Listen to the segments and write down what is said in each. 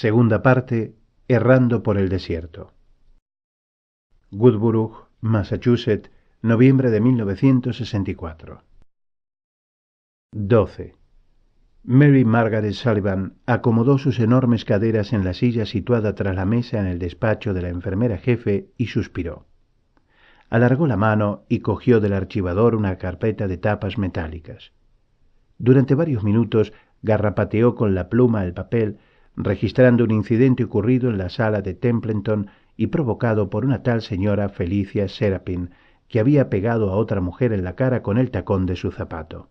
Segunda parte, Errando por el desierto. Woodborough, Massachusetts, noviembre de 1964. 12. Mary Margaret Sullivan acomodó sus enormes caderas en la silla situada tras la mesa en el despacho de la enfermera jefe y suspiró. Alargó la mano y cogió del archivador una carpeta de tapas metálicas. Durante varios minutos garrapateó con la pluma el papel, registrando un incidente ocurrido en la sala de Templeton y provocado por una tal señora Felicia Serapin, que había pegado a otra mujer en la cara con el tacón de su zapato.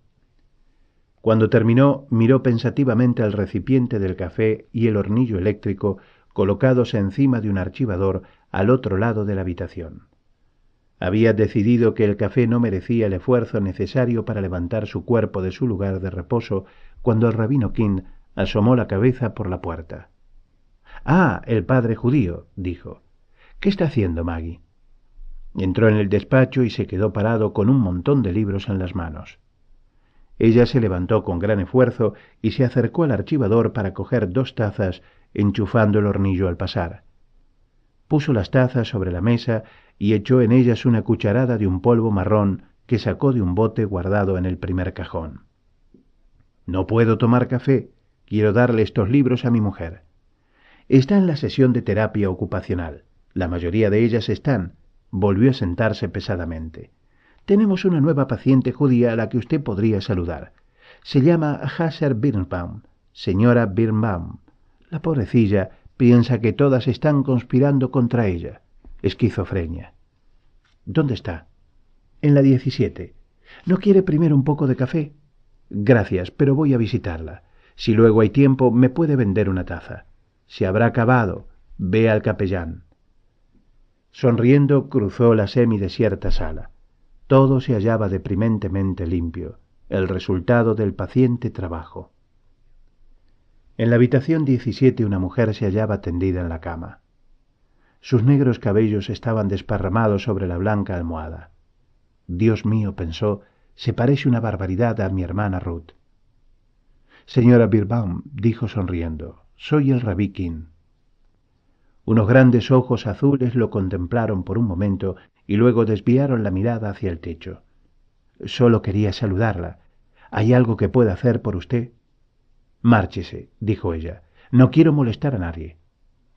Cuando terminó, miró pensativamente el recipiente del café y el hornillo eléctrico colocados encima de un archivador al otro lado de la habitación. Había decidido que el café no merecía el esfuerzo necesario para levantar su cuerpo de su lugar de reposo cuando el rabino King asomó la cabeza por la puerta. «Ah, el padre judío», dijo. «¿Qué está haciendo Maggie?» Entró en el despacho y se quedó parado con un montón de libros en las manos. Ella se levantó con gran esfuerzo y se acercó al archivador para coger 2 tazas, enchufando el hornillo al pasar. Puso las tazas sobre la mesa y echó en ellas una cucharada de un polvo marrón que sacó de un bote guardado en el primer cajón. «No puedo tomar café. Quiero darle estos libros a mi mujer. Está en la sesión de terapia ocupacional. La mayoría de ellas están». Volvió a sentarse pesadamente. «Tenemos una nueva paciente judía a la que usted podría saludar. Se llama Hazer Birnbaum, señora Birnbaum. La pobrecilla piensa que todas están conspirando contra ella. Esquizofrenia». «¿Dónde está?» «En la 17. ¿No quiere primero un poco de café?» «Gracias, pero voy a visitarla. Si luego hay tiempo, me puede vender una taza. Se habrá acabado. Ve al capellán». Sonriendo, cruzó la semidesierta sala. Todo se hallaba deprimentemente limpio, el resultado del paciente trabajo. En la habitación 17 una mujer se hallaba tendida en la cama. Sus negros cabellos estaban desparramados sobre la blanca almohada. «Dios mío», pensó, «se parece una barbaridad a mi hermana Ruth». «Señora Birnbaum», dijo sonriendo, «soy el rabí King». Unos grandes ojos azules lo contemplaron por un momento y luego desviaron la mirada hacia el techo. «Solo quería saludarla. ¿Hay algo que pueda hacer por usted?» «Márchese», dijo ella. «No quiero molestar a nadie».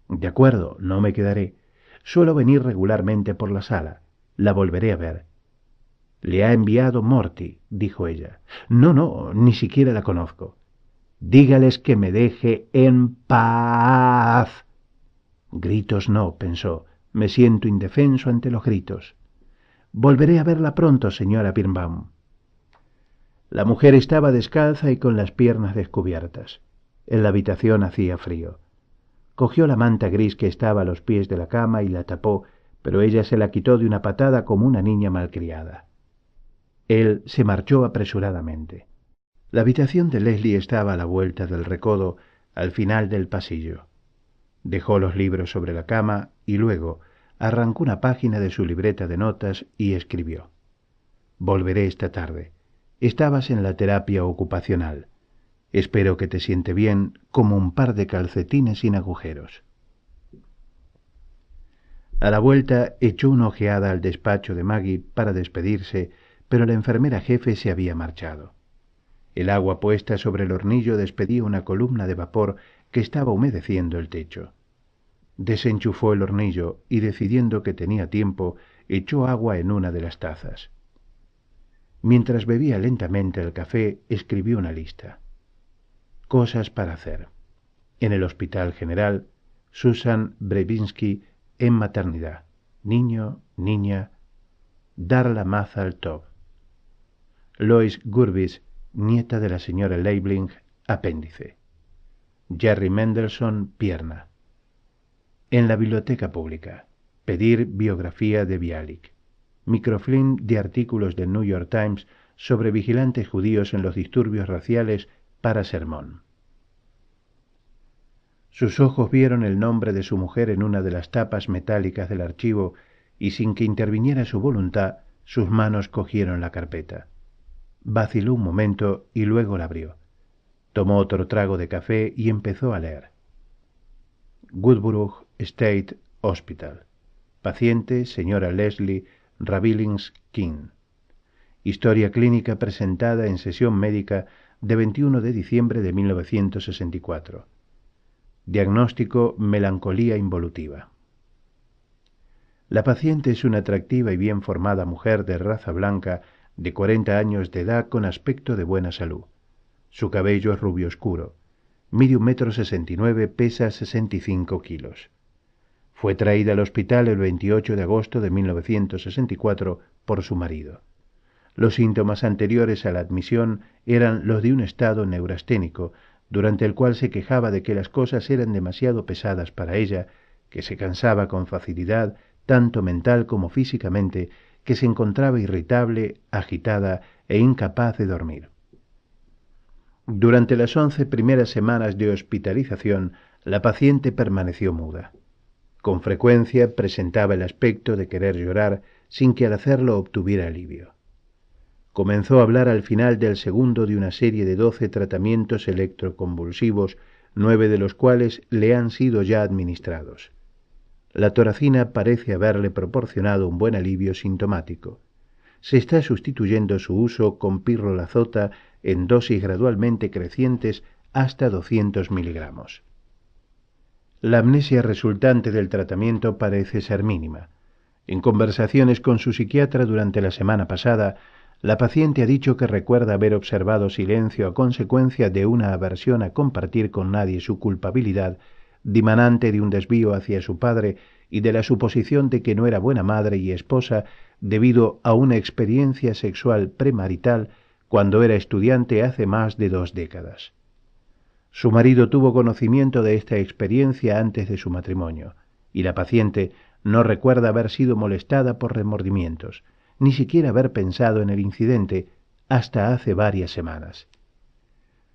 «De acuerdo, no me quedaré. Suelo venir regularmente por la sala. La volveré a ver». «Le ha enviado Morty», dijo ella. «No, ni siquiera la conozco». «Dígales que me deje en paz». Gritos no, pensó. Me siento indefenso ante los gritos. «Volveré a verla pronto, señora Birnbaum». La mujer estaba descalza y con las piernas descubiertas. En la habitación hacía frío. Cogió la manta gris que estaba a los pies de la cama y la tapó, pero ella se la quitó de una patada como una niña malcriada. Él se marchó apresuradamente. La habitación de Leslie estaba a la vuelta del recodo, al final del pasillo. Dejó los libros sobre la cama y luego arrancó una página de su libreta de notas y escribió: «Volveré esta tarde. Estabas en la terapia ocupacional. Espero que te siente bien como un par de calcetines sin agujeros». A la vuelta echó una ojeada al despacho de Maggie para despedirse, pero la enfermera jefe se había marchado. El agua puesta sobre el hornillo despedía una columna de vapor que estaba humedeciendo el techo. Desenchufó el hornillo y, decidiendo que tenía tiempo, echó agua en una de las tazas. Mientras bebía lentamente el café, escribió una lista. Cosas para hacer. En el Hospital General, Susan Brevinsky en maternidad. Niño, niña. Darla Mazal Tov. Lois Gurvis, nieta de la señora Leibling, apéndice. Jerry Mendelssohn, pierna. En la biblioteca pública. Pedir biografía de Bialik. Microfilm de artículos del New York Times sobre vigilantes judíos en los disturbios raciales para sermón. Sus ojos vieron el nombre de su mujer en una de las tapas metálicas del archivo y, sin que interviniera su voluntad, sus manos cogieron la carpeta. Vaciló un momento y luego la abrió. Tomó otro trago de café y empezó a leer. Woodborough State Hospital. Paciente, señora Leslie Ravillings King. Historia clínica presentada en sesión médica de 21 de diciembre de 1964. Diagnóstico: melancolía involutiva. La paciente es una atractiva y bien formada mujer de raza blanca de 40 años de edad con aspecto de buena salud. Su cabello es rubio oscuro. Mide 1,69 m, pesa 65 kilos. Fue traída al hospital el 28 de agosto de 1964 por su marido. Los síntomas anteriores a la admisión eran los de un estado neurasténico, durante el cual se quejaba de que las cosas eran demasiado pesadas para ella, que se cansaba con facilidad, tanto mental como físicamente, que se encontraba irritable, agitada e incapaz de dormir. Durante las 11 primeras semanas de hospitalización, la paciente permaneció muda. Con frecuencia presentaba el aspecto de querer llorar sin que al hacerlo obtuviera alivio. Comenzó a hablar al final del segundo de una serie de 12 tratamientos electroconvulsivos, 9 de los cuales le han sido ya administrados. La toracina parece haberle proporcionado un buen alivio sintomático. Se está sustituyendo su uso con pirrolazota en dosis gradualmente crecientes hasta 200 miligramos. La amnesia resultante del tratamiento parece ser mínima. En conversaciones con su psiquiatra durante la semana pasada, la paciente ha dicho que recuerda haber observado silencio a consecuencia de una aversión a compartir con nadie su culpabilidad, dimanante de un desvío hacia su padre y de la suposición de que no era buena madre y esposa debido a una experiencia sexual premarital cuando era estudiante hace más de 2 décadas. Su marido tuvo conocimiento de esta experiencia antes de su matrimonio, y la paciente no recuerda haber sido molestada por remordimientos, ni siquiera haber pensado en el incidente hasta hace varias semanas.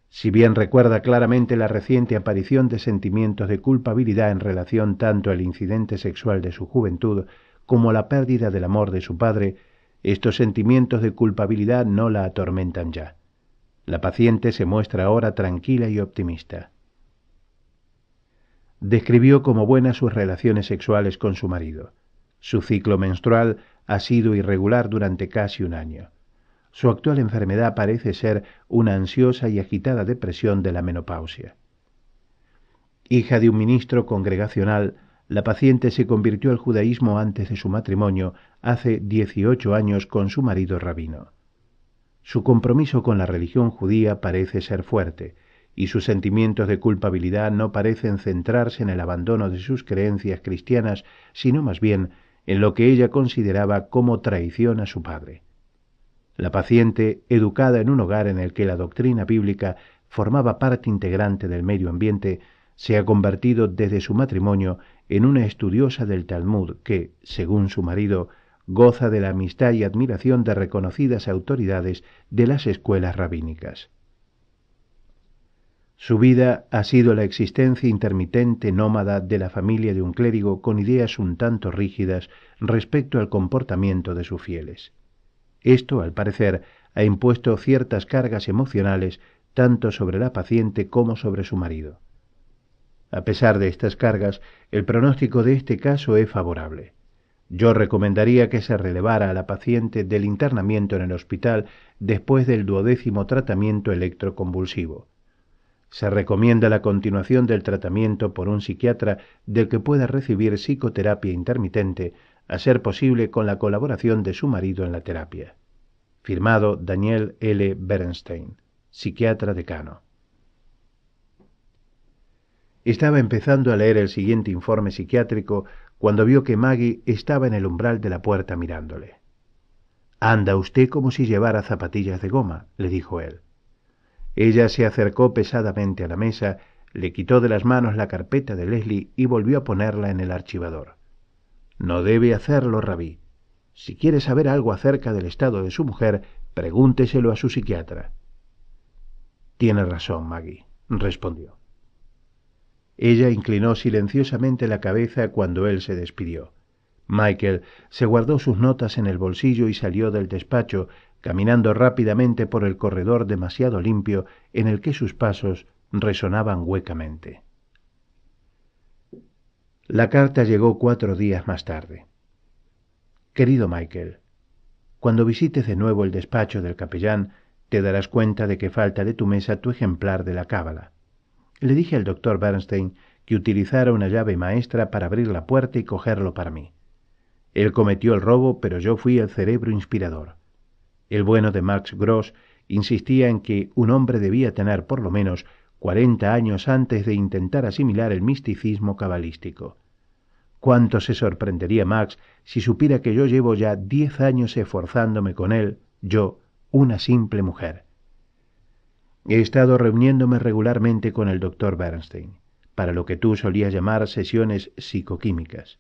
Si bien recuerda claramente la reciente aparición de sentimientos de culpabilidad en relación tanto al incidente sexual de su juventud como a la pérdida del amor de su padre, estos sentimientos de culpabilidad no la atormentan ya. La paciente se muestra ahora tranquila y optimista. Describió como buenas sus relaciones sexuales con su marido. Su ciclo menstrual ha sido irregular durante casi un año. Su actual enfermedad parece ser una ansiosa y agitada depresión de la menopausia. Hija de un ministro congregacional, la paciente se convirtió al judaísmo antes de su matrimonio, hace 18 años, con su marido rabino. Su compromiso con la religión judía parece ser fuerte, y sus sentimientos de culpabilidad no parecen centrarse en el abandono de sus creencias cristianas, sino más bien en lo que ella consideraba como traición a su padre. La paciente, educada en un hogar en el que la doctrina bíblica formaba parte integrante del medio ambiente, se ha convertido desde su matrimonio en una estudiosa del Talmud que, según su marido, goza de la amistad y admiración de reconocidas autoridades de las escuelas rabínicas. Su vida ha sido la existencia intermitente nómada de la familia de un clérigo con ideas un tanto rígidas respecto al comportamiento de sus fieles. Esto, al parecer, ha impuesto ciertas cargas emocionales tanto sobre la paciente como sobre su marido. A pesar de estas cargas, el pronóstico de este caso es favorable. Yo recomendaría que se relevara a la paciente del internamiento en el hospital después del 12º tratamiento electroconvulsivo. Se recomienda la continuación del tratamiento por un psiquiatra del que pueda recibir psicoterapia intermitente, a ser posible con la colaboración de su marido en la terapia. Firmado Daniel L. Bernstein, psiquiatra decano. Estaba empezando a leer el siguiente informe psiquiátrico cuando vio que Maggie estaba en el umbral de la puerta mirándole. «Anda usted como si llevara zapatillas de goma», le dijo él. Ella se acercó pesadamente a la mesa, le quitó de las manos la carpeta de Leslie y volvió a ponerla en el archivador. «No debe hacerlo, Rabí. Si quiere saber algo acerca del estado de su mujer, pregúnteselo a su psiquiatra». «Tiene razón, Maggie», respondió. Ella inclinó silenciosamente la cabeza cuando él se despidió. Michael se guardó sus notas en el bolsillo y salió del despacho, caminando rápidamente por el corredor demasiado limpio en el que sus pasos resonaban huecamente. La carta llegó 4 días más tarde. Querido Michael, cuando visites de nuevo el despacho del capellán, te darás cuenta de que falta de tu mesa tu ejemplar de la Cábala. Le dije al doctor Bernstein que utilizara una llave maestra para abrir la puerta y cogerlo para mí. Él cometió el robo, pero yo fui el cerebro inspirador. El bueno de Max Gross insistía en que un hombre debía tener por lo menos 40 años antes de intentar asimilar el misticismo cabalístico. Cuánto se sorprendería Max si supiera que yo llevo ya 10 años esforzándome con él, yo, una simple mujer. He estado reuniéndome regularmente con el doctor Bernstein, para lo que tú solías llamar sesiones psicoquímicas.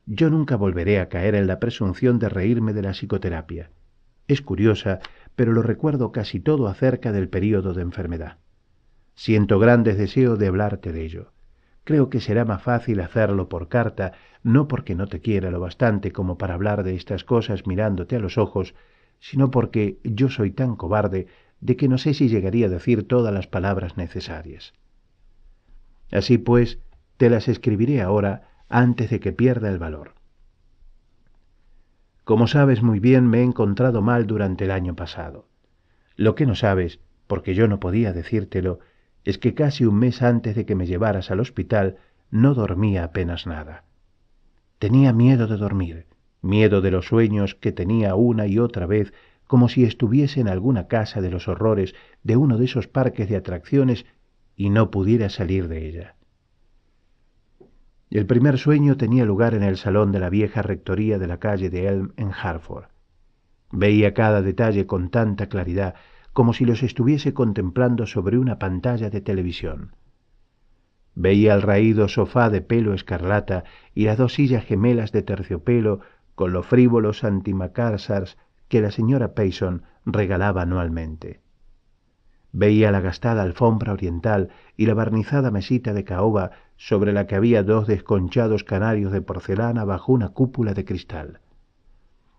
Yo nunca volveré a caer en la presunción de reírme de la psicoterapia. Es curiosa, pero lo recuerdo casi todo acerca del período de enfermedad. Siento grandes deseos de hablarte de ello. Creo que será más fácil hacerlo por carta, no porque no te quiera lo bastante como para hablar de estas cosas mirándote a los ojos, sino porque yo soy tan cobarde de que no sé si llegaría a decir todas las palabras necesarias. Así pues, te las escribiré ahora antes de que pierda el valor. Como sabes muy bien, me he encontrado mal durante el año pasado. Lo que no sabes, porque yo no podía decírtelo, es que casi un mes antes de que me llevaras al hospital no dormía apenas nada. Tenía miedo de dormir, miedo de los sueños que tenía una y otra vez, como si estuviese en alguna casa de los horrores de uno de esos parques de atracciones y no pudiera salir de ella. El primer sueño tenía lugar en el salón de la vieja rectoría de la calle de Elm en Hartford. Veía cada detalle con tanta claridad como si los estuviese contemplando sobre una pantalla de televisión. Veía el raído sofá de pelo escarlata y las 2 sillas gemelas de terciopelo con los frívolos antimacarsars que la señora Payson regalaba anualmente. Veía la gastada alfombra oriental y la barnizada mesita de caoba sobre la que había 2 desconchados canarios de porcelana bajo una cúpula de cristal.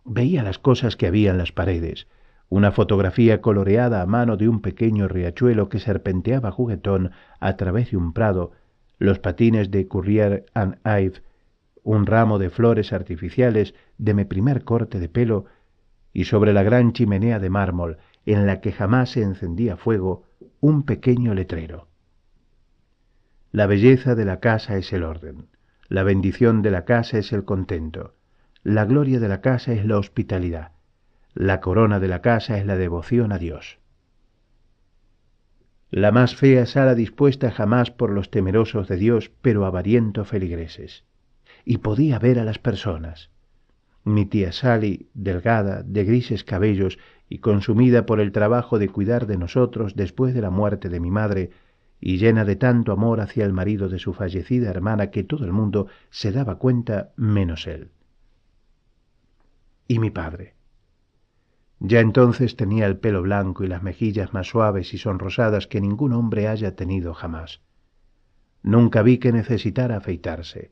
Veía las cosas que había en las paredes, una fotografía coloreada a mano de un pequeño riachuelo que serpenteaba juguetón a través de un prado, los patines de Currier and Ives, un ramo de flores artificiales de mi primer corte de pelo, y sobre la gran chimenea de mármol, en la que jamás se encendía fuego, un pequeño letrero. La belleza de la casa es el orden, la bendición de la casa es el contento, la gloria de la casa es la hospitalidad, la corona de la casa es la devoción a Dios. La más fea sala dispuesta jamás por los temerosos de Dios, pero avarientos feligreses. Y podía ver a las personas. Mi tía Sally, delgada, de grises cabellos y consumida por el trabajo de cuidar de nosotros después de la muerte de mi madre, y llena de tanto amor hacia el marido de su fallecida hermana que todo el mundo se daba cuenta menos él. Y mi padre. Ya entonces tenía el pelo blanco y las mejillas más suaves y sonrosadas que ningún hombre haya tenido jamás. Nunca vi que necesitara afeitarse.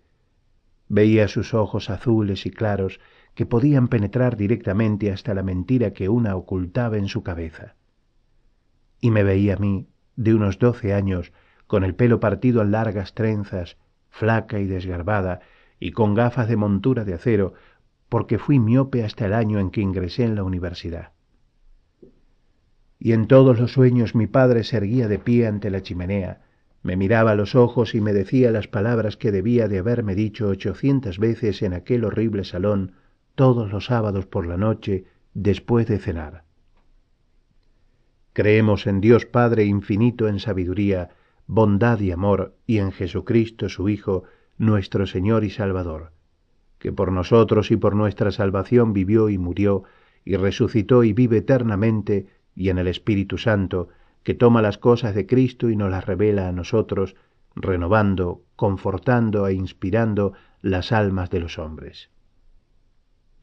Veía sus ojos azules y claros que podían penetrar directamente hasta la mentira que una ocultaba en su cabeza. Y me veía a mí, de unos 12 años, con el pelo partido en largas trenzas, flaca y desgarbada, y con gafas de montura de acero, porque fui miope hasta el año en que ingresé en la universidad. Y en todos los sueños mi padre se erguía de pie ante la chimenea, me miraba a los ojos y me decía las palabras que debía de haberme dicho 800 veces en aquel horrible salón todos los sábados por la noche después de cenar. Creemos en Dios Padre infinito en sabiduría, bondad y amor, y en Jesucristo su Hijo, nuestro Señor y Salvador, que por nosotros y por nuestra salvación vivió y murió, y resucitó y vive eternamente, y en el Espíritu Santo, que toma las cosas de Cristo y nos las revela a nosotros, renovando, confortando e inspirando las almas de los hombres.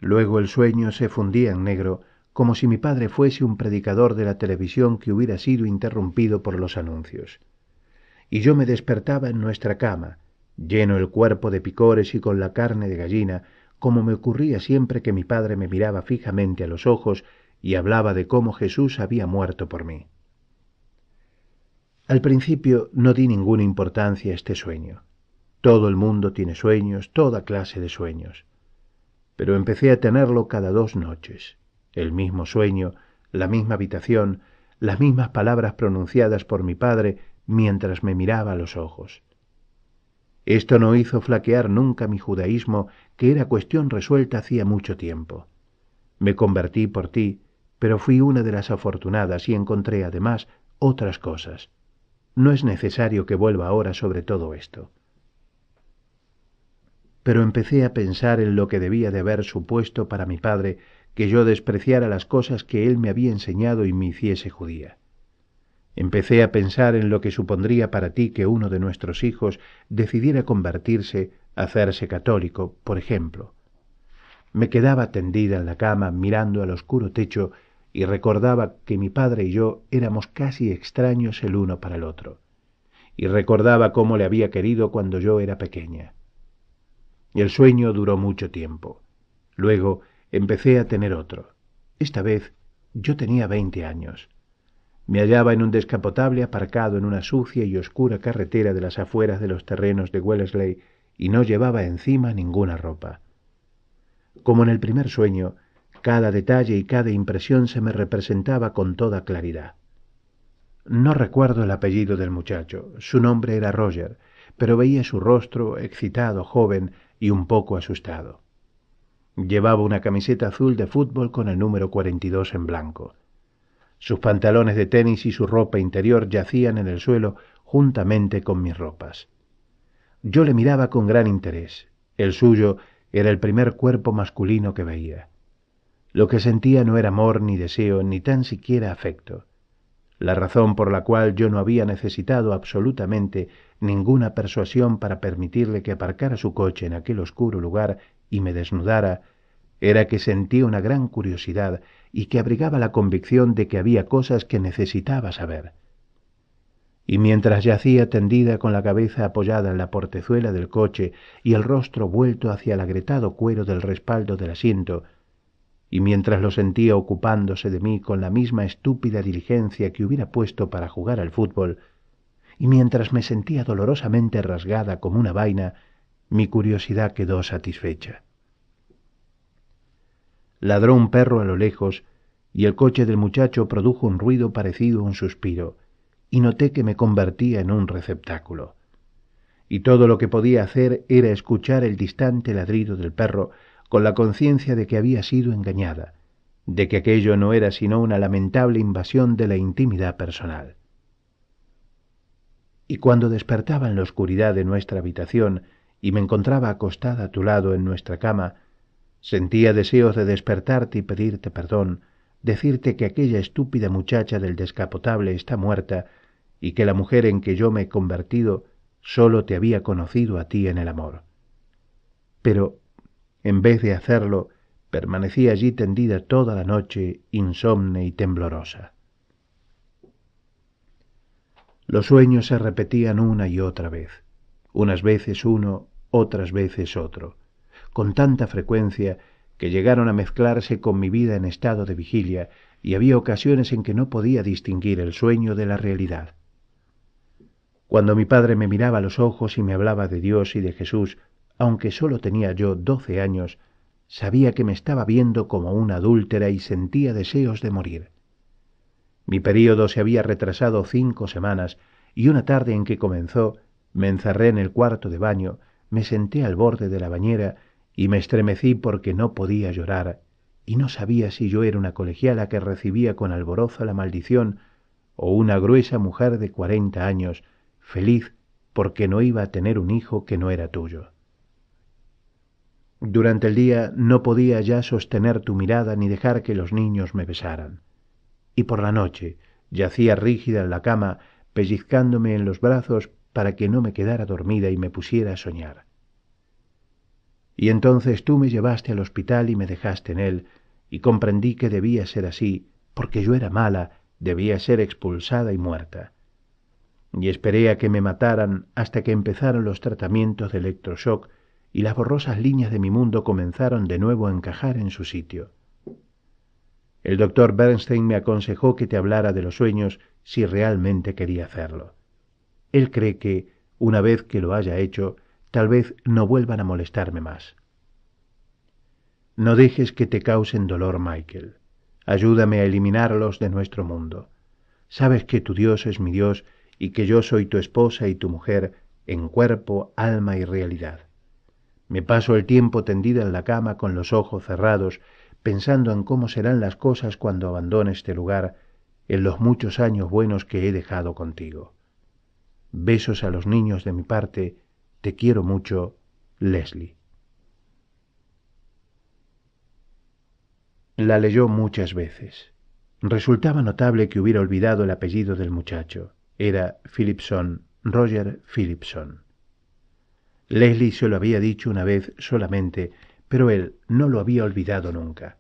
Luego el sueño se fundía en negro, como si mi padre fuese un predicador de la televisión que hubiera sido interrumpido por los anuncios. Y yo me despertaba en nuestra cama, lleno el cuerpo de picores y con la carne de gallina, como me ocurría siempre que mi padre me miraba fijamente a los ojos y hablaba de cómo Jesús había muerto por mí. Al principio no di ninguna importancia a este sueño. Todo el mundo tiene sueños, toda clase de sueños. Pero empecé a tenerlo cada 2 noches. El mismo sueño, la misma habitación, las mismas palabras pronunciadas por mi padre mientras me miraba a los ojos. Esto no hizo flaquear nunca mi judaísmo, que era cuestión resuelta hacía mucho tiempo. Me convertí por ti, pero fui una de las afortunadas y encontré además otras cosas. No es necesario que vuelva ahora sobre todo esto. Pero empecé a pensar en lo que debía de haber supuesto para mi padre que yo despreciara las cosas que él me había enseñado y me hiciese judía. Empecé a pensar en lo que supondría para ti que uno de nuestros hijos decidiera convertirse, hacerse católico, por ejemplo. Me quedaba tendida en la cama mirando al oscuro techo y recordaba que mi padre y yo éramos casi extraños el uno para el otro. Y recordaba cómo le había querido cuando yo era pequeña. Y el sueño duró mucho tiempo. Luego empecé a tener otro. Esta vez yo tenía 20 años. Me hallaba en un descapotable aparcado en una sucia y oscura carretera de las afueras de los terrenos de Wellesley y no llevaba encima ninguna ropa. Como en el primer sueño, cada detalle y cada impresión se me representaba con toda claridad. No recuerdo el apellido del muchacho, su nombre era Roger, pero veía su rostro excitado, joven y un poco asustado. Llevaba una camiseta azul de fútbol con el número 42 en blanco. Sus pantalones de tenis y su ropa interior yacían en el suelo juntamente con mis ropas. Yo le miraba con gran interés. El suyo era el primer cuerpo masculino que veía. Lo que sentía no era amor ni deseo, ni tan siquiera afecto. La razón por la cual yo no había necesitado absolutamente ninguna persuasión para permitirle que aparcara su coche en aquel oscuro lugar y me desnudara, era que sentía una gran curiosidad y que abrigaba la convicción de que había cosas que necesitaba saber. Y mientras yacía tendida con la cabeza apoyada en la portezuela del coche y el rostro vuelto hacia el agrietado cuero del respaldo del asiento, y mientras lo sentía ocupándose de mí con la misma estúpida diligencia que hubiera puesto para jugar al fútbol, y mientras me sentía dolorosamente rasgada como una vaina, mi curiosidad quedó satisfecha. Ladró un perro a lo lejos, y el coche del muchacho produjo un ruido parecido a un suspiro, y noté que me convertía en un receptáculo. Y todo lo que podía hacer era escuchar el distante ladrido del perro, con la conciencia de que había sido engañada, de que aquello no era sino una lamentable invasión de la intimidad personal. Y cuando despertaba en la oscuridad de nuestra habitación y me encontraba acostada a tu lado en nuestra cama, sentía deseos de despertarte y pedirte perdón, decirte que aquella estúpida muchacha del descapotable está muerta y que la mujer en que yo me he convertido sólo te había conocido a ti en el amor. Pero, en vez de hacerlo, permanecí allí tendida toda la noche, insomne y temblorosa. Los sueños se repetían una y otra vez, unas veces uno, otras veces otro, con tanta frecuencia que llegaron a mezclarse con mi vida en estado de vigilia, y había ocasiones en que no podía distinguir el sueño de la realidad. Cuando mi padre me miraba a los ojos y me hablaba de Dios y de Jesús, aunque sólo tenía yo 12 años, sabía que me estaba viendo como una adúltera y sentía deseos de morir. Mi período se había retrasado 5 semanas, y una tarde en que comenzó, me encerré en el cuarto de baño, me senté al borde de la bañera y me estremecí porque no podía llorar, y no sabía si yo era una colegiala que recibía con alborozo la maldición o una gruesa mujer de 40 años, feliz porque no iba a tener un hijo que no era tuyo. Durante el día no podía ya sostener tu mirada ni dejar que los niños me besaran. Y por la noche yacía rígida en la cama, pellizcándome en los brazos para que no me quedara dormida y me pusiera a soñar. Y entonces tú me llevaste al hospital y me dejaste en él, y comprendí que debía ser así, porque yo era mala, debía ser expulsada y muerta. Y esperé a que me mataran hasta que empezaron los tratamientos de electroshock y las borrosas líneas de mi mundo comenzaron de nuevo a encajar en su sitio. El doctor Bernstein me aconsejó que te hablara de los sueños si realmente quería hacerlo. Él cree que, una vez que lo haya hecho, tal vez no vuelvan a molestarme más. No dejes que te causen dolor, Michael. Ayúdame a eliminarlos de nuestro mundo. Sabes que tu Dios es mi Dios y que yo soy tu esposa y tu mujer en cuerpo, alma y realidad. Me paso el tiempo tendida en la cama con los ojos cerrados, pensando en cómo serán las cosas cuando abandone este lugar, en los muchos años buenos que he dejado contigo. Besos a los niños de mi parte, te quiero mucho, Leslie. La leyó muchas veces. Resultaba notable que hubiera olvidado el apellido del muchacho. Era Philipson, Roger Philipson. Leslie se lo había dicho una vez solamente, pero él no lo había olvidado nunca.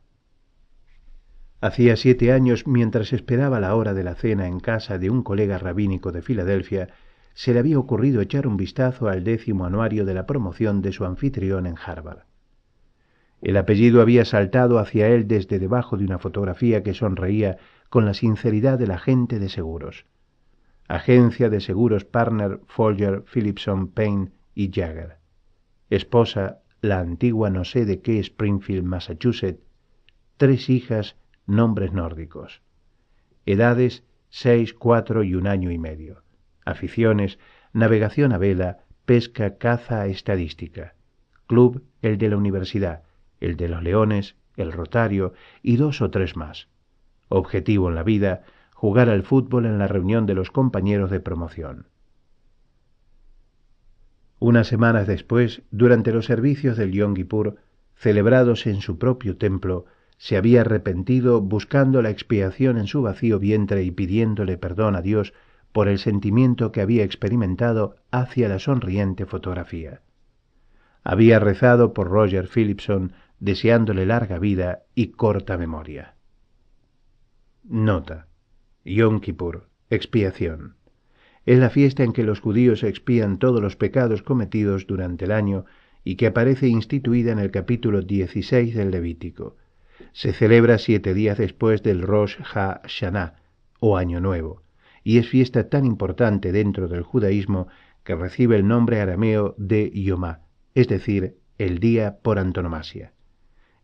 Hacía 7 años, mientras esperaba la hora de la cena en casa de un colega rabínico de Filadelfia, se le había ocurrido echar un vistazo al 10º anuario de la promoción de su anfitrión en Harvard. El apellido había saltado hacia él desde debajo de una fotografía que sonreía con la sinceridad del agente de seguros. Agencia de Seguros Partner Folger, Philipson, Payne y Jagger. Esposa, la antigua no sé de qué Springfield, Massachusetts. 3 hijas, nombres nórdicos. Edades 6, 4 y 1 año y medio. Aficiones, navegación a vela, pesca, caza, estadística. Club, el de la universidad, el de los Leones, el Rotario y 2 o 3 más. Objetivo en la vida, jugar al fútbol en la reunión de los compañeros de promoción. Unas semanas después, durante los servicios del Yom Kippur, celebrados en su propio templo, se había arrepentido buscando la expiación en su vacío vientre y pidiéndole perdón a Dios por el sentimiento que había experimentado hacia la sonriente fotografía. Había rezado por Roger Philipson, deseándole larga vida y corta memoria. Nota: Yom Kippur, expiación. Es la fiesta en que los judíos expían todos los pecados cometidos durante el año y que aparece instituida en el capítulo 16 del Levítico. Se celebra 7 días después del Rosh Hashanah, o Año Nuevo, y es fiesta tan importante dentro del judaísmo que recibe el nombre arameo de Yomá, es decir, el día por antonomasia.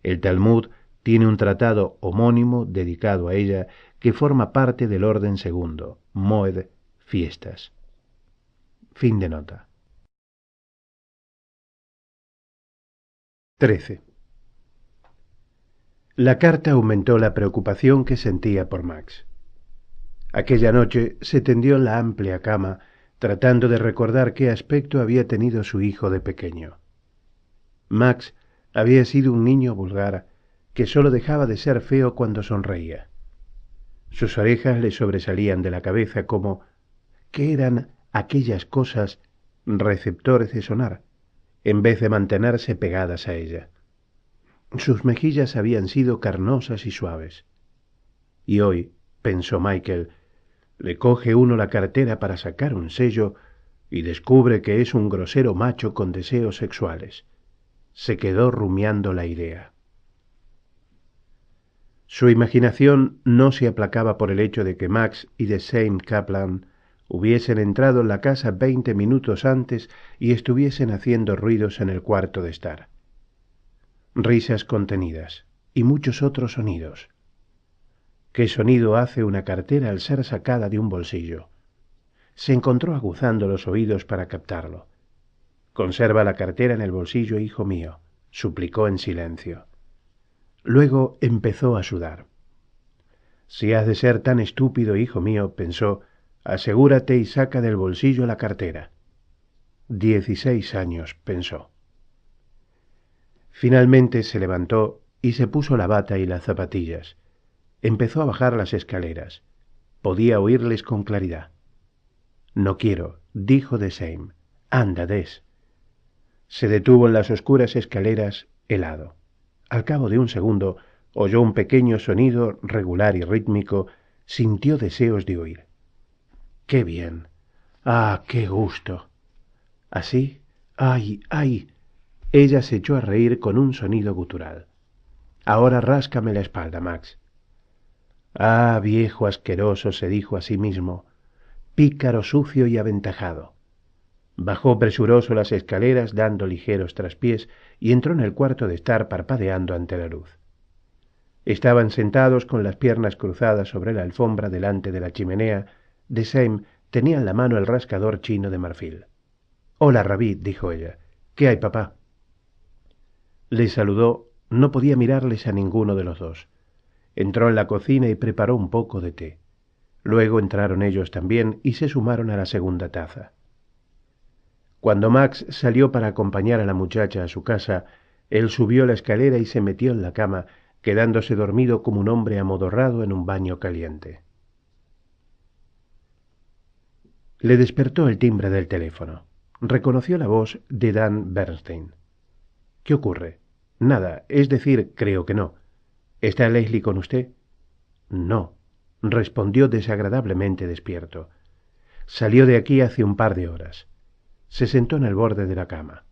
El Talmud tiene un tratado homónimo dedicado a ella que forma parte del orden segundo, Moed, fiestas. Fin de nota. 13. La carta aumentó la preocupación que sentía por Max. Aquella noche se tendió en la amplia cama, tratando de recordar qué aspecto había tenido su hijo de pequeño. Max había sido un niño vulgar que sólo dejaba de ser feo cuando sonreía. Sus orejas le sobresalían de la cabeza como ¿qué eran aquellas cosas receptores de sonar, en vez de mantenerse pegadas a ella? Sus mejillas habían sido carnosas y suaves. Y hoy, pensó Michael, le coge uno la cartera para sacar un sello y descubre que es un grosero macho con deseos sexuales. Se quedó rumiando la idea. Su imaginación no se aplacaba por el hecho de que Max y de Sam Kaplan hubiesen entrado en la casa 20 minutos antes y estuviesen haciendo ruidos en el cuarto de estar. Risas contenidas y muchos otros sonidos. ¿Qué sonido hace una cartera al ser sacada de un bolsillo? Se encontró aguzando los oídos para captarlo. «Conserva la cartera en el bolsillo, hijo mío», suplicó en silencio. Luego empezó a sudar. «Si has de ser tan estúpido, hijo mío», pensó, «asegúrate y saca del bolsillo la cartera». 16 años, pensó. Finalmente se levantó y se puso la bata y las zapatillas. Empezó a bajar las escaleras. Podía oírles con claridad. «No quiero», dijo de Sam. «Anda, Des». Se detuvo en las oscuras escaleras, helado. Al cabo de un segundo, oyó un pequeño sonido regular y rítmico, sintió deseos de huir. ¡Qué bien! ¡Ah, qué gusto! Así, ¡ay, ay! Ella se echó a reír con un sonido gutural. «Ahora ráscame la espalda, Max». «Ah, viejo asqueroso», se dijo a sí mismo, «pícaro, sucio y aventajado». Bajó presuroso las escaleras dando ligeros traspiés y entró en el cuarto de estar parpadeando ante la luz. Estaban sentados con las piernas cruzadas sobre la alfombra delante de la chimenea. De Same tenía en la mano el rascador chino de marfil. «Hola, Rabí», dijo ella. «¿Qué hay, papá?» Le saludó. No podía mirarles a ninguno de los dos. Entró en la cocina y preparó un poco de té. Luego entraron ellos también y se sumaron a la segunda taza. Cuando Max salió para acompañar a la muchacha a su casa, él subió la escalera y se metió en la cama, quedándose dormido como un hombre amodorrado en un baño caliente. Le despertó el timbre del teléfono. Reconoció la voz de Dan Bernstein. «¿Qué ocurre?» «Nada, es decir, creo que no. ¿Está Leslie con usted?» «No», respondió desagradablemente despierto. «Salió de aquí hace un par de horas». Se sentó en el borde de la cama.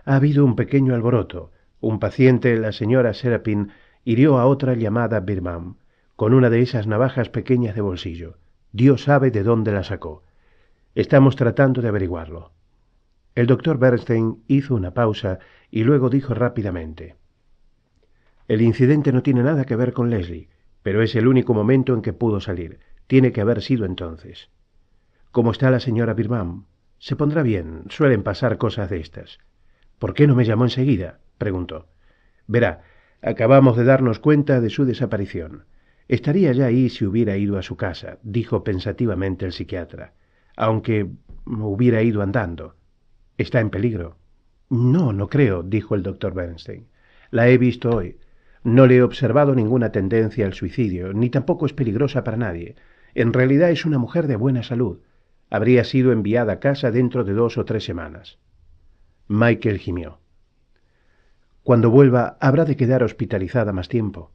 «Ha habido un pequeño alboroto. Un paciente, la señora Serapin, hirió a otra llamada Birman, con una de esas navajas pequeñas de bolsillo. Dios sabe de dónde la sacó. Estamos tratando de averiguarlo». El doctor Bernstein hizo una pausa y luego dijo rápidamente: «El incidente no tiene nada que ver con Leslie, pero es el único momento en que pudo salir. Tiene que haber sido entonces». «¿Cómo está la señora Birman?» «Se pondrá bien. Suelen pasar cosas de estas». «¿Por qué no me llamó enseguida?», preguntó. «Verá, acabamos de darnos cuenta de su desaparición. Estaría ya ahí si hubiera ido a su casa», dijo pensativamente el psiquiatra, «aunque hubiera ido andando». «¿Está en peligro?» «No, no creo», dijo el doctor Bernstein. «La he visto hoy. No le he observado ninguna tendencia al suicidio, ni tampoco es peligrosa para nadie. En realidad es una mujer de buena salud. Habría sido enviada a casa dentro de 2 o 3 semanas». Michael gimió. «Cuando vuelva, habrá de quedar hospitalizada más tiempo».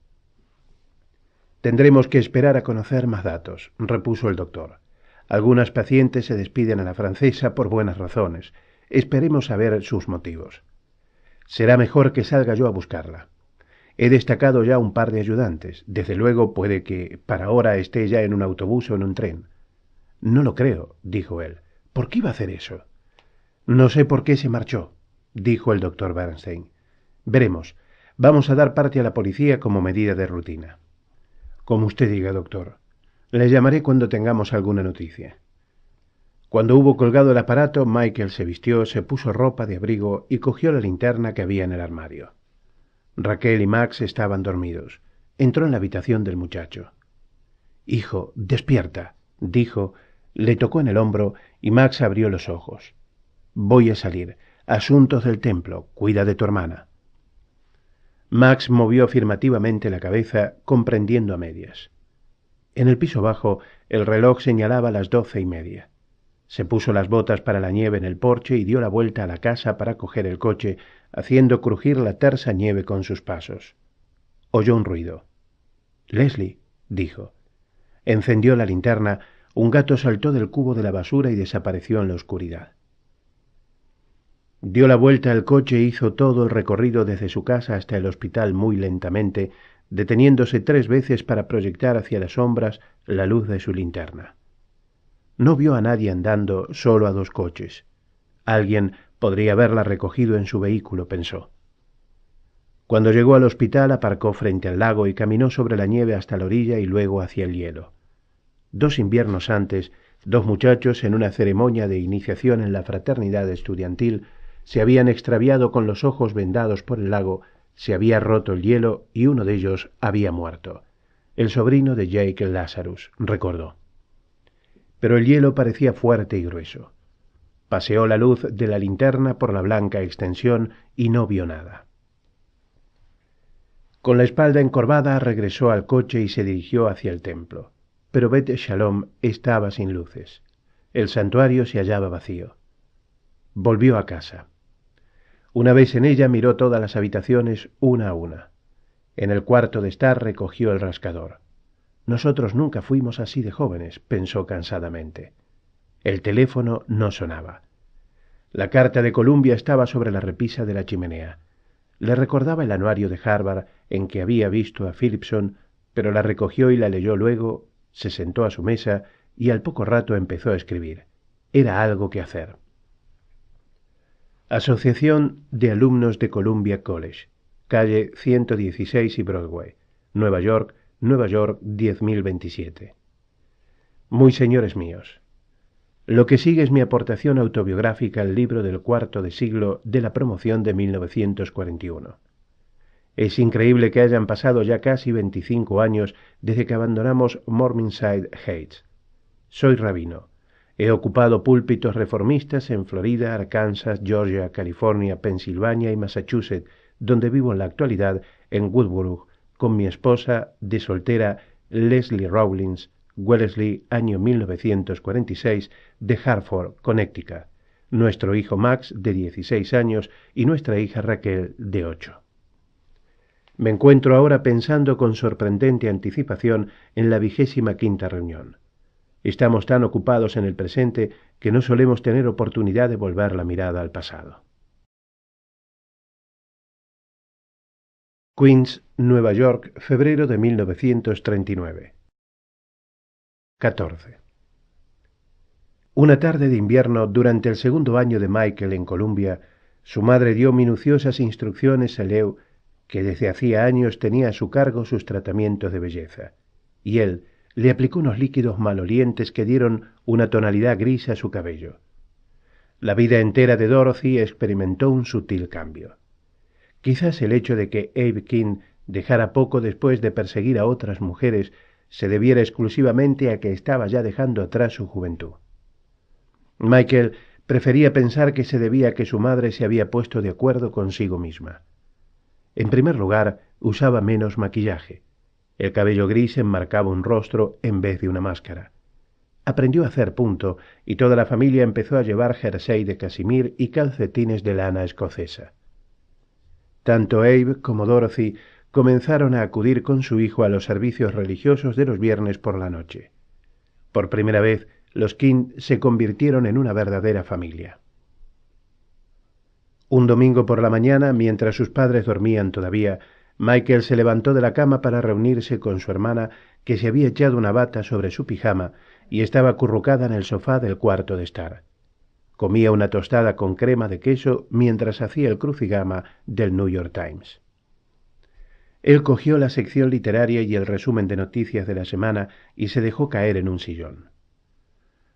«Tendremos que esperar a conocer más datos», repuso el doctor. «Algunas pacientes se despiden a la francesa por buenas razones. Esperemos a ver sus motivos. Será mejor que salga yo a buscarla. He destacado ya un par de ayudantes. Desde luego puede que para ahora esté ya en un autobús o en un tren». «No lo creo», dijo él. «¿Por qué iba a hacer eso?» «No sé por qué se marchó», dijo el doctor Bernstein. «Veremos. Vamos a dar parte a la policía como medida de rutina». «Como usted diga, doctor. Le llamaré cuando tengamos alguna noticia». Cuando hubo colgado el aparato, Michael se vistió, se puso ropa de abrigo y cogió la linterna que había en el armario. Raquel y Max estaban dormidos. Entró en la habitación del muchacho. «Hijo, despierta», dijo, le tocó en el hombro y Max abrió los ojos. «Voy a salir. Asuntos del templo. Cuida de tu hermana». Max movió afirmativamente la cabeza, comprendiendo a medias. En el piso bajo, el reloj señalaba las 12:30. Se puso las botas para la nieve en el porche y dio la vuelta a la casa para coger el coche, haciendo crujir la tersa nieve con sus pasos. Oyó un ruido. «Leslie», dijo. Encendió la linterna. Un gato saltó del cubo de la basura y desapareció en la oscuridad. Dio la vuelta al coche e hizo todo el recorrido desde su casa hasta el hospital muy lentamente, deteniéndose 3 veces para proyectar hacia las sombras la luz de su linterna. No vio a nadie andando, solo a 2 coches. Alguien podría haberla recogido en su vehículo, pensó. Cuando llegó al hospital, aparcó frente al lago y caminó sobre la nieve hasta la orilla y luego hacia el hielo. 2 inviernos antes, 2 muchachos en una ceremonia de iniciación en la fraternidad estudiantil se habían extraviado con los ojos vendados por el lago, se había roto el hielo y uno de ellos había muerto. El sobrino de Jake Lazarus, recordó. Pero el hielo parecía fuerte y grueso. Paseó la luz de la linterna por la blanca extensión y no vio nada. Con la espalda encorvada regresó al coche y se dirigió hacia el templo. Pero Bet Shalom estaba sin luces. El santuario se hallaba vacío. Volvió a casa. Una vez en ella miró todas las habitaciones una a una. En el cuarto de estar recogió el rascador. Nosotros nunca fuimos así de jóvenes, pensó cansadamente. El teléfono no sonaba. La carta de Columbia estaba sobre la repisa de la chimenea. Le recordaba el anuario de Harvard en que había visto a Philipson, pero la recogió y la leyó luego, se sentó a su mesa y al poco rato empezó a escribir. Era algo que hacer. Asociación de Alumnos de Columbia College, calle 116 y Broadway, Nueva York, 10.027. Muy señores míos, lo que sigue es mi aportación autobiográfica al libro del cuarto de siglo de la promoción de 1941. Es increíble que hayan pasado ya casi 25 años desde que abandonamos Morningside Heights. Soy rabino. He ocupado púlpitos reformistas en Florida, Arkansas, Georgia, California, Pensilvania y Massachusetts, donde vivo en la actualidad en Woodborough, con mi esposa de soltera Leslie Rawlins, Wellesley, año 1946, de Hartford, Connecticut, nuestro hijo Max, de 16 años, y nuestra hija Raquel, de 8. Me encuentro ahora pensando con sorprendente anticipación en la 25ª reunión. Estamos tan ocupados en el presente que no solemos tener oportunidad de volver la mirada al pasado. Queens, Nueva York, febrero de 1939. 14. Una tarde de invierno, durante el segundo año de Michael en Columbia, su madre dio minuciosas instrucciones a Leo, que desde hacía años tenía a su cargo sus tratamientos de belleza, y él le aplicó unos líquidos malolientes que dieron una tonalidad gris a su cabello. La vida entera de Dorothy experimentó un sutil cambio. Quizás el hecho de que Abe King dejara poco después de perseguir a otras mujeres se debiera exclusivamente a que estaba ya dejando atrás su juventud. Michael prefería pensar que se debía a que su madre se había puesto de acuerdo consigo misma. En primer lugar, usaba menos maquillaje. El cabello gris enmarcaba un rostro en vez de una máscara. Aprendió a hacer punto y toda la familia empezó a llevar jersey de casimir y calcetines de lana escocesa. Tanto Abe como Dorothy comenzaron a acudir con su hijo a los servicios religiosos de los viernes por la noche. Por primera vez, los King se convirtieron en una verdadera familia. Un domingo por la mañana, mientras sus padres dormían todavía, Michael se levantó de la cama para reunirse con su hermana, que se había echado una bata sobre su pijama y estaba acurrucada en el sofá del cuarto de estar. Comía una tostada con crema de queso mientras hacía el crucigrama del New York Times. Él cogió la sección literaria y el resumen de noticias de la semana y se dejó caer en un sillón.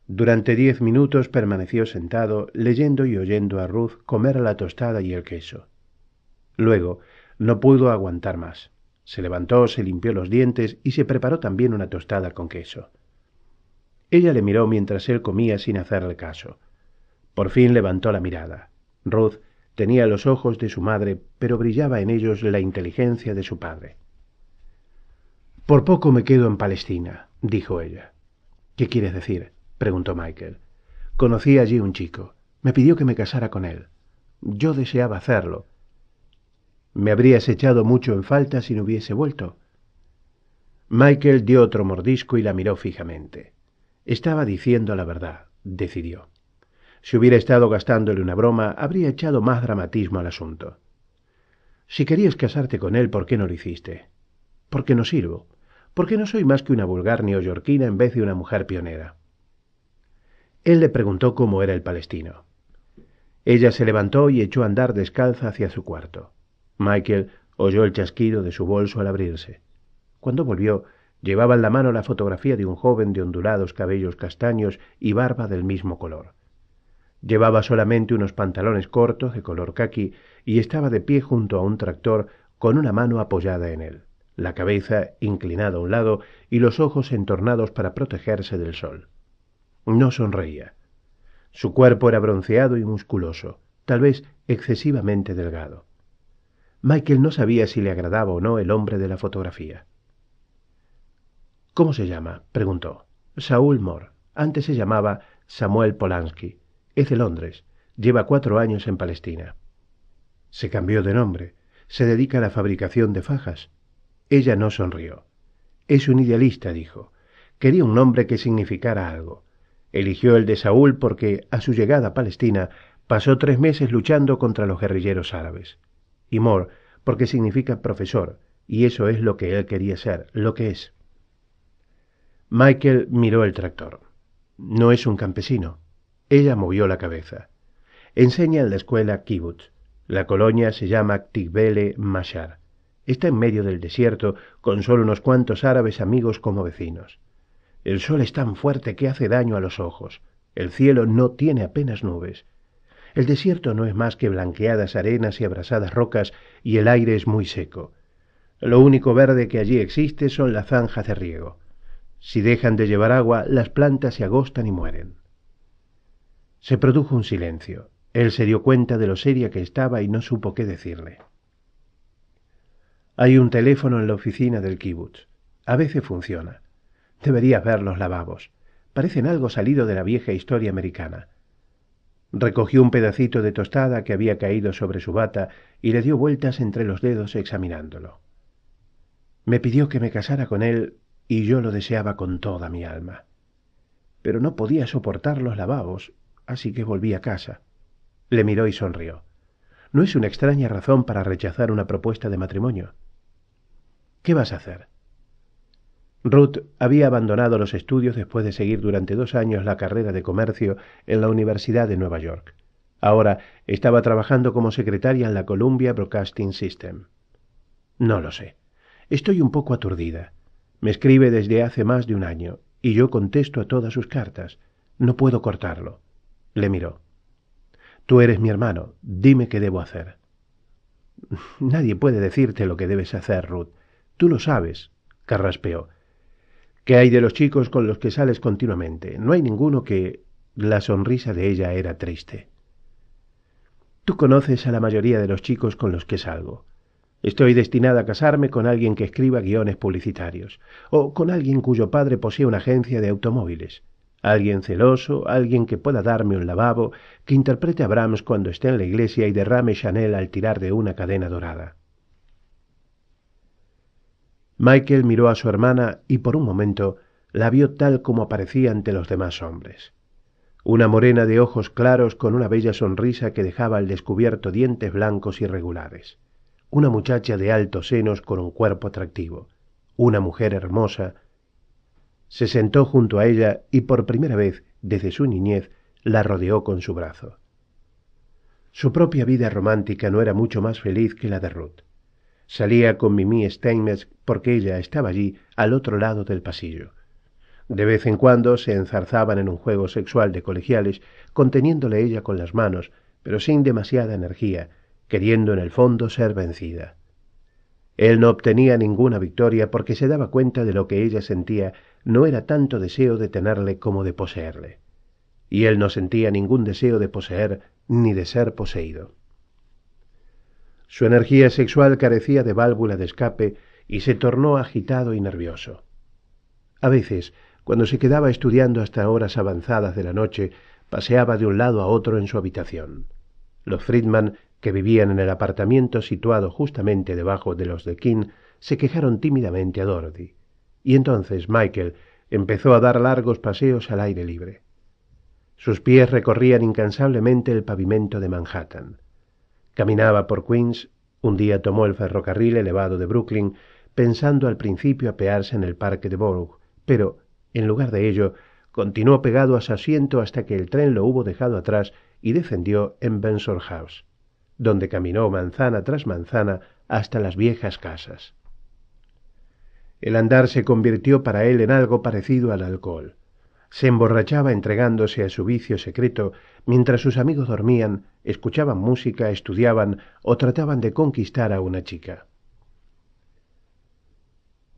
Durante 10 minutos permaneció sentado, leyendo y oyendo a Ruth comer la tostada y el queso. Luego no pudo aguantar más. Se levantó, se limpió los dientes y se preparó también una tostada con queso. Ella le miró mientras él comía sin hacerle caso. Por fin levantó la mirada. Ruth tenía los ojos de su madre, pero brillaba en ellos la inteligencia de su padre. «Por poco me quedo en Palestina», dijo ella. «¿Qué quieres decir?», preguntó Michael. «Conocí allí un chico. Me pidió que me casara con él. Yo deseaba hacerlo. ¿Me habrías echado mucho en falta si no hubiese vuelto?» Michael dio otro mordisco y la miró fijamente. Estaba diciendo la verdad, decidió. Si hubiera estado gastándole una broma, habría echado más dramatismo al asunto. «Si querías casarte con él, ¿por qué no lo hiciste?» «Porque no sirvo. Porque no soy más que una vulgar neoyorquina en vez de una mujer pionera». Él le preguntó cómo era el palestino. Ella se levantó y echó a andar descalza hacia su cuarto. Michael oyó el chasquido de su bolso al abrirse. Cuando volvió, llevaba en la mano la fotografía de un joven de ondulados cabellos castaños y barba del mismo color. Llevaba solamente unos pantalones cortos de color caqui y estaba de pie junto a un tractor con una mano apoyada en él, la cabeza inclinada a un lado y los ojos entornados para protegerse del sol. No sonreía. Su cuerpo era bronceado y musculoso, tal vez excesivamente delgado. Michael no sabía si le agradaba o no el hombre de la fotografía. «¿Cómo se llama?», preguntó. «Saúl Moore. Antes se llamaba Samuel Polanski. Es de Londres. Lleva 4 años en Palestina». «Se cambió de nombre. Se dedica a la fabricación de fajas». Ella no sonrió. «Es un idealista», dijo. «Quería un nombre que significara algo. Eligió el de Saúl porque, a su llegada a Palestina, pasó 3 meses luchando contra los guerrilleros árabes. Y Moore porque significa profesor, y eso es lo que él quería ser, lo que es». Michael miró el tractor. «No es un campesino». Ella movió la cabeza. Enseña en la escuela Kibbutz. La colonia se llama Tikvele Mashar. Está en medio del desierto, con solo unos cuantos árabes amigos como vecinos. El sol es tan fuerte que hace daño a los ojos. El cielo no tiene apenas nubes. El desierto no es más que blanqueadas arenas y abrasadas rocas, y el aire es muy seco. Lo único verde que allí existe son las zanjas de riego. Si dejan de llevar agua, las plantas se agostan y mueren. Se produjo un silencio. Él se dio cuenta de lo seria que estaba y no supo qué decirle. Hay un teléfono en la oficina del kibutz. A veces funciona. Deberías ver los lavabos. Parecen algo salido de la vieja historia americana. Recogió un pedacito de tostada que había caído sobre su bata y le dio vueltas entre los dedos examinándolo. Me pidió que me casara con él y yo lo deseaba con toda mi alma. Pero no podía soportar los lavabos, así que volví a casa. Le miró y sonrió. No es una extraña razón para rechazar una propuesta de matrimonio. ¿Qué vas a hacer? Ruth había abandonado los estudios después de seguir durante 2 años la carrera de comercio en la Universidad de Nueva York. Ahora estaba trabajando como secretaria en la Columbia Broadcasting System. No lo sé. Estoy un poco aturdida. Me escribe desde hace más de 1 año y yo contesto a todas sus cartas. No puedo cortarlo. Le miró. Tú eres mi hermano. Dime qué debo hacer. Nadie puede decirte lo que debes hacer, Ruth. Tú lo sabes, carraspeó. ¿Qué hay de los chicos con los que sales continuamente? No hay ninguno que... La sonrisa de ella era triste. Tú conoces a la mayoría de los chicos con los que salgo. Estoy destinada a casarme con alguien que escriba guiones publicitarios, o con alguien cuyo padre posee una agencia de automóviles. Alguien celoso, alguien que pueda darme un lavabo, que interprete a Brahms cuando esté en la iglesia y derrame Chanel al tirar de una cadena dorada. Michael miró a su hermana y por un momento la vio tal como aparecía ante los demás hombres. Una morena de ojos claros con una bella sonrisa que dejaba al descubierto dientes blancos y regulares. Una muchacha de altos senos con un cuerpo atractivo. Una mujer hermosa. Se sentó junto a ella y por primera vez desde su niñez la rodeó con su brazo. Su propia vida romántica no era mucho más feliz que la de Ruth. Salía con Mimi Steinmetz porque ella estaba allí al otro lado del pasillo. De vez en cuando se enzarzaban en un juego sexual de colegiales, conteniéndole ella con las manos, pero sin demasiada energía, queriendo en el fondo ser vencida. Él no obtenía ninguna victoria porque se daba cuenta de lo que ella sentía no era tanto deseo de tenerle como de poseerle. Y él no sentía ningún deseo de poseer ni de ser poseído. Su energía sexual carecía de válvula de escape y se tornó agitado y nervioso. A veces, cuando se quedaba estudiando hasta horas avanzadas de la noche, paseaba de un lado a otro en su habitación. Los Friedman, que vivían en el apartamento situado justamente debajo de los de King, se quejaron tímidamente a Dorothy. Y entonces Michael empezó a dar largos paseos al aire libre. Sus pies recorrían incansablemente el pavimento de Manhattan. Caminaba por Queens, un día tomó el ferrocarril elevado de Brooklyn, pensando al principio apearse en el parque de Borough, pero, en lugar de ello, continuó pegado a su asiento hasta que el tren lo hubo dejado atrás y descendió en Bensor House, donde caminó manzana tras manzana hasta las viejas casas. El andar se convirtió para él en algo parecido al alcohol. Se emborrachaba entregándose a su vicio secreto, mientras sus amigos dormían, escuchaban música, estudiaban o trataban de conquistar a una chica.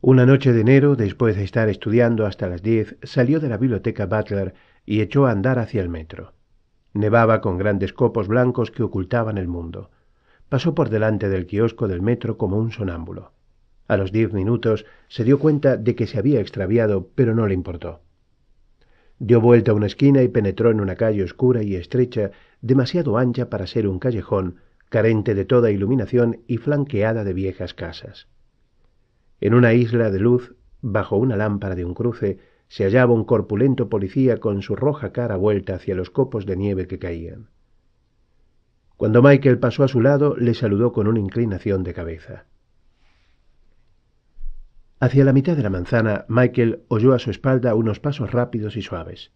Una noche de enero, después de estar estudiando hasta las 10, salió de la biblioteca Butler y echó a andar hacia el metro. Nevaba con grandes copos blancos que ocultaban el mundo. Pasó por delante del kiosco del metro como un sonámbulo. A los 10 minutos se dio cuenta de que se había extraviado, pero no le importó. Dio vuelta a una esquina y penetró en una calle oscura y estrecha, demasiado ancha para ser un callejón, carente de toda iluminación y flanqueada de viejas casas. En una isla de luz, bajo una lámpara de un cruce, se hallaba un corpulento policía con su roja cara vuelta hacia los copos de nieve que caían. Cuando Michael pasó a su lado, le saludó con una inclinación de cabeza. Hacia la mitad de la manzana, Michael oyó a su espalda unos pasos rápidos y suaves.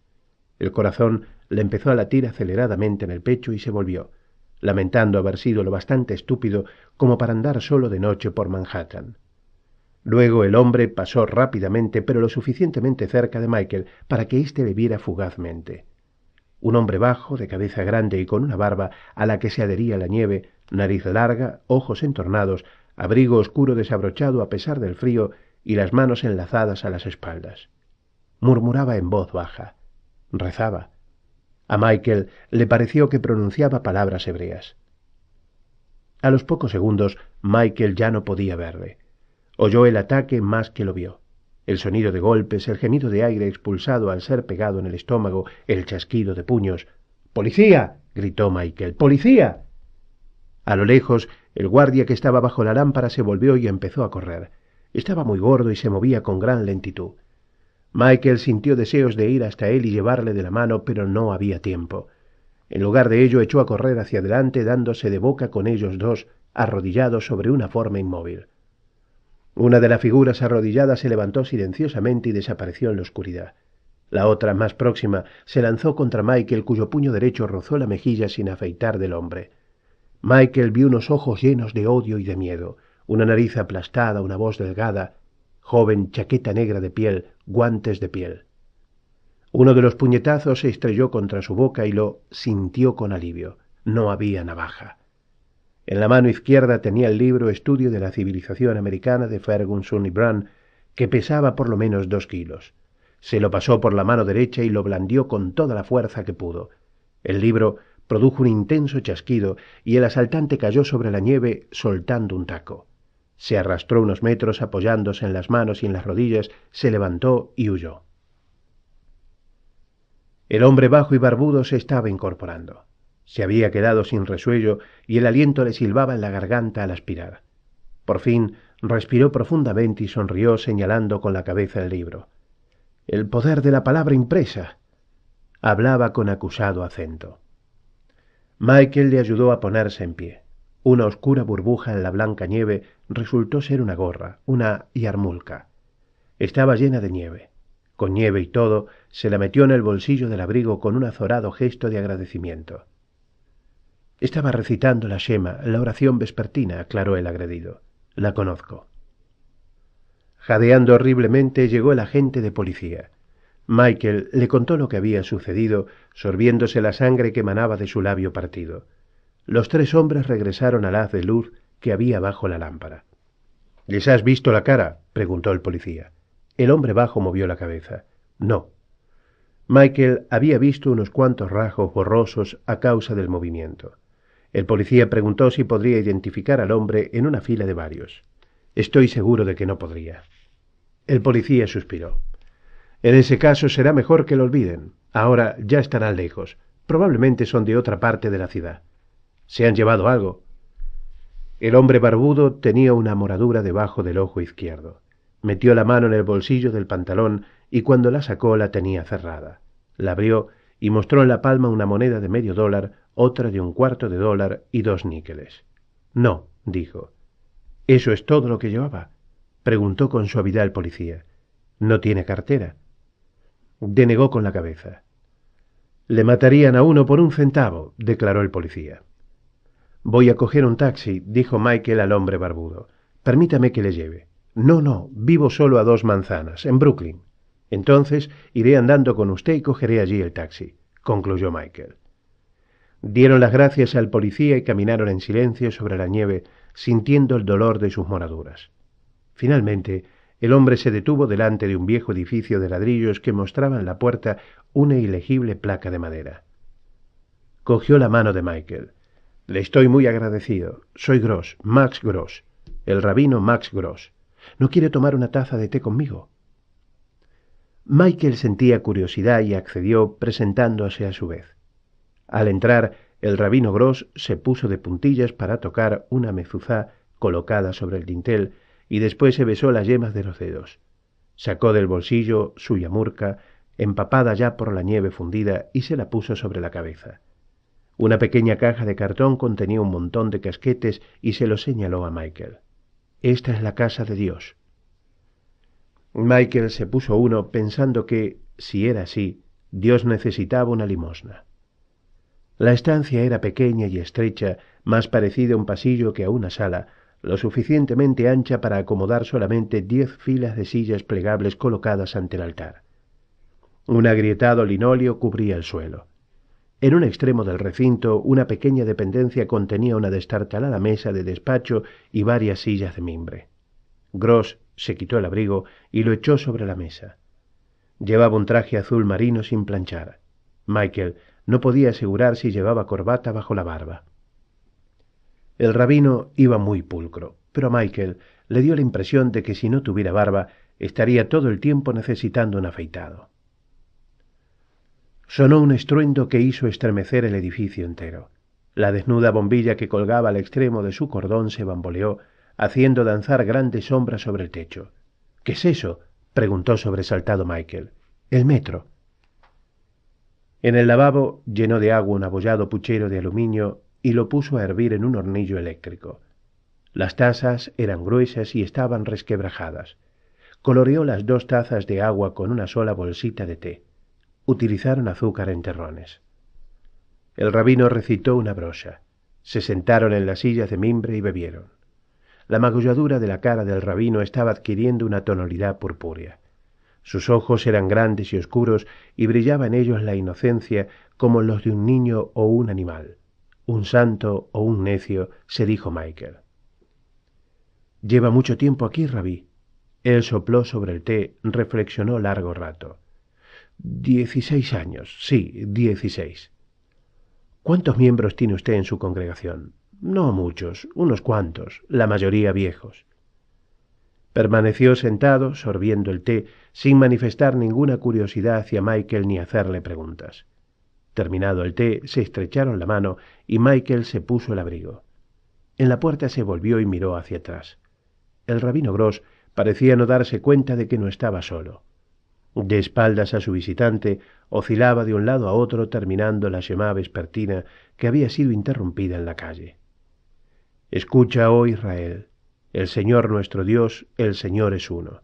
El corazón le empezó a latir aceleradamente en el pecho y se volvió, lamentando haber sido lo bastante estúpido como para andar solo de noche por Manhattan. Luego el hombre pasó rápidamente, pero lo suficientemente cerca de Michael para que éste le viera fugazmente. Un hombre bajo, de cabeza grande y con una barba a la que se adhería la nieve, nariz larga, ojos entornados, abrigo oscuro desabrochado a pesar del frío y las manos enlazadas a las espaldas. Murmuraba en voz baja. Rezaba. A Michael le pareció que pronunciaba palabras hebreas. A los pocos segundos, Michael ya no podía verle. Oyó el ataque más que lo vio. El sonido de golpes, el gemido de aire expulsado al ser pegado en el estómago, el chasquido de puños. ¡Policía! Gritó Michael. ¡Policía! A lo lejos, el guardia que estaba bajo la lámpara se volvió y empezó a correr. Estaba muy gordo y se movía con gran lentitud. Michael sintió deseos de ir hasta él y llevarle de la mano, pero no había tiempo. En lugar de ello, echó a correr hacia adelante, dándose de boca con ellos dos, arrodillados sobre una forma inmóvil. Una de las figuras arrodilladas se levantó silenciosamente y desapareció en la oscuridad. La otra, más próxima, se lanzó contra Michael, cuyo puño derecho rozó la mejilla sin afeitar del hombre. Michael vio unos ojos llenos de odio y de miedo, una nariz aplastada, una voz delgada, joven, chaqueta negra de piel, guantes de piel. Uno de los puñetazos se estrelló contra su boca y lo sintió con alivio. No había navaja. En la mano izquierda tenía el libro Estudio de la civilización americana de Ferguson y Brown, que pesaba por lo menos 2 kilos. Se lo pasó por la mano derecha y lo blandió con toda la fuerza que pudo. El libro produjo un intenso chasquido y el asaltante cayó sobre la nieve soltando un taco. Se arrastró unos metros apoyándose en las manos y en las rodillas, se levantó y huyó. El hombre bajo y barbudo se estaba incorporando. Se había quedado sin resuello y el aliento le silbaba en la garganta al aspirar. Por fin respiró profundamente y sonrió señalando con la cabeza el libro. «El poder de la palabra impresa», hablaba con acusado acento. Michael le ayudó a ponerse en pie. Una oscura burbuja en la blanca nieve resultó ser una gorra, una yarmulka. Estaba llena de nieve. Con nieve y todo, se la metió en el bolsillo del abrigo con un azorado gesto de agradecimiento. Estaba recitando la Shema, la oración vespertina, aclaró el agredido. La conozco. Jadeando horriblemente llegó el agente de policía. Michael le contó lo que había sucedido, sorbiéndose la sangre que emanaba de su labio partido. Los 3 hombres regresaron al haz de luz que había bajo la lámpara. —¿Les has visto la cara? —preguntó el policía. El hombre bajo movió la cabeza. No. Michael había visto unos cuantos rasgos borrosos a causa del movimiento. El policía preguntó si podría identificar al hombre en una fila de varios. Estoy seguro de que no podría. El policía suspiró. En ese caso será mejor que lo olviden. Ahora ya estarán lejos. Probablemente son de otra parte de la ciudad. ¿Se han llevado algo? El hombre barbudo tenía una moradura debajo del ojo izquierdo. Metió la mano en el bolsillo del pantalón y cuando la sacó la tenía cerrada. La abrió y mostró en la palma una moneda de $0,5, otra de $0,25 y 2 níqueles. No, dijo. ¿Eso es todo lo que llevaba? Preguntó con suavidad el policía. ¿No tiene cartera? Denegó con la cabeza. Le matarían a uno por 1 centavo, declaró el policía. Voy a coger un taxi, dijo Michael al hombre barbudo. Permítame que le lleve. No, vivo solo a 2 manzanas, en Brooklyn. Entonces iré andando con usted y cogeré allí el taxi, concluyó Michael. Dieron las gracias al policía y caminaron en silencio sobre la nieve, sintiendo el dolor de sus moraduras. Finalmente, el hombre se detuvo delante de un viejo edificio de ladrillos que mostraba en la puerta una ilegible placa de madera. Cogió la mano de Michael. Le estoy muy agradecido. Soy Gross, Max Gross, el rabino Max Gross. ¿No quiere tomar una taza de té conmigo? Michael sentía curiosidad y accedió presentándose a su vez. Al entrar, el rabino Gross se puso de puntillas para tocar una mezuzá colocada sobre el dintel y después se besó las yemas de los dedos. Sacó del bolsillo su yamurka, empapada ya por la nieve fundida, y se la puso sobre la cabeza. Una pequeña caja de cartón contenía un montón de casquetes y se lo señaló a Michael. Esta es la casa de Dios. Michael se puso uno pensando que, si era así, Dios necesitaba una limosna. La estancia era pequeña y estrecha, más parecida a un pasillo que a una sala, lo suficientemente ancha para acomodar solamente 10 filas de sillas plegables colocadas ante el altar. Un agrietado linóleo cubría el suelo. En un extremo del recinto, una pequeña dependencia contenía una destartalada mesa de despacho y varias sillas de mimbre. Gross se quitó el abrigo y lo echó sobre la mesa. Llevaba un traje azul marino sin planchar. Michael no podía asegurar si llevaba corbata bajo la barba. El rabino iba muy pulcro, pero a Michael le dio la impresión de que si no tuviera barba, estaría todo el tiempo necesitando un afeitado. Sonó un estruendo que hizo estremecer el edificio entero. La desnuda bombilla que colgaba al extremo de su cordón se bamboleó, haciendo danzar grandes sombras sobre el techo. —¿Qué es eso? —preguntó sobresaltado Michael. —El metro. En el lavabo llenó de agua un abollado puchero de aluminio y lo puso a hervir en un hornillo eléctrico. Las tazas eran gruesas y estaban resquebrajadas. Coloreó las 2 tazas de agua con una sola bolsita de té. Utilizaron azúcar en terrones. El rabino recitó una brocha. Se sentaron en las sillas de mimbre y bebieron. La magulladura de la cara del rabino estaba adquiriendo una tonalidad purpúrea. Sus ojos eran grandes y oscuros y brillaba en ellos la inocencia como los de un niño o un animal. Un santo o un necio, se dijo Michael. —¿Lleva mucho tiempo aquí, rabí? Él sopló sobre el té, reflexionó largo rato. 16 años, sí, 16. ¿Cuántos miembros tiene usted en su congregación? No muchos, unos cuantos, la mayoría viejos. Permaneció sentado, sorbiendo el té, sin manifestar ninguna curiosidad hacia Michael ni hacerle preguntas. Terminado el té, se estrecharon la mano y Michael se puso el abrigo. En la puerta se volvió y miró hacia atrás. El rabino Gross parecía no darse cuenta de que no estaba solo. De espaldas a su visitante, oscilaba de un lado a otro terminando la Shemá vespertina que había sido interrumpida en la calle. Escucha, oh Israel, el Señor nuestro Dios, el Señor es uno.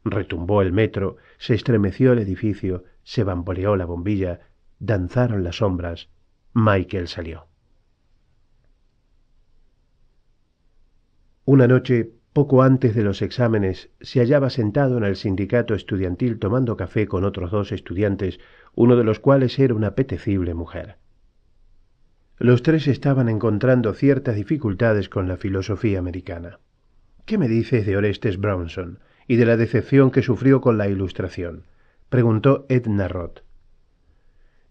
Retumbó el metro, se estremeció el edificio, se bamboleó la bombilla, danzaron las sombras. Michael salió. Una noche, poco antes de los exámenes, se hallaba sentado en el sindicato estudiantil tomando café con otros 2 estudiantes, uno de los cuales era una apetecible mujer. Los 3 estaban encontrando ciertas dificultades con la filosofía americana. —¿Qué me dices de Orestes Brownson y de la decepción que sufrió con la Ilustración? —preguntó Edna Roth.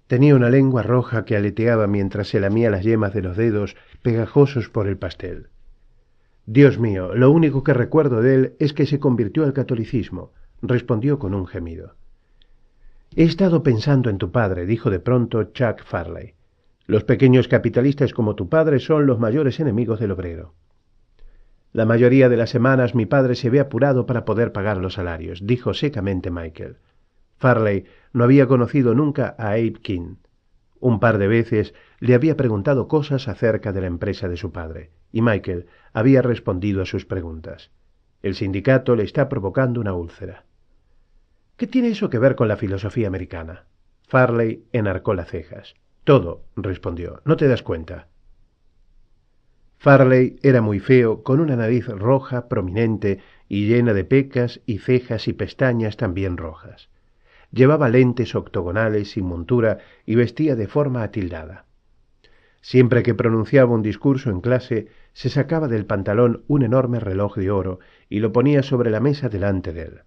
Tenía una lengua roja que aleteaba mientras se lamía las yemas de los dedos pegajosos por el pastel. —Dios mío, lo único que recuerdo de él es que se convirtió al catolicismo —respondió con un gemido. —He estado pensando en tu padre —dijo de pronto Chuck Farley—. Los pequeños capitalistas como tu padre son los mayores enemigos del obrero. La mayoría de las semanas mi padre se ve apurado para poder pagar los salarios —dijo secamente Michael. Farley no había conocido nunca a Abe King. Un par de veces le había preguntado cosas acerca de la empresa de su padre, y Michael había respondido a sus preguntas. El sindicato le está provocando una úlcera. —¿Qué tiene eso que ver con la filosofía americana? Farley enarcó las cejas. —Todo —respondió—, ¿no te das cuenta? Farley era muy feo, con una nariz roja, prominente y llena de pecas y cejas y pestañas también rojas. Llevaba lentes octogonales sin montura y vestía de forma atildada. Siempre que pronunciaba un discurso en clase, se sacaba del pantalón un enorme reloj de oro y lo ponía sobre la mesa delante de él.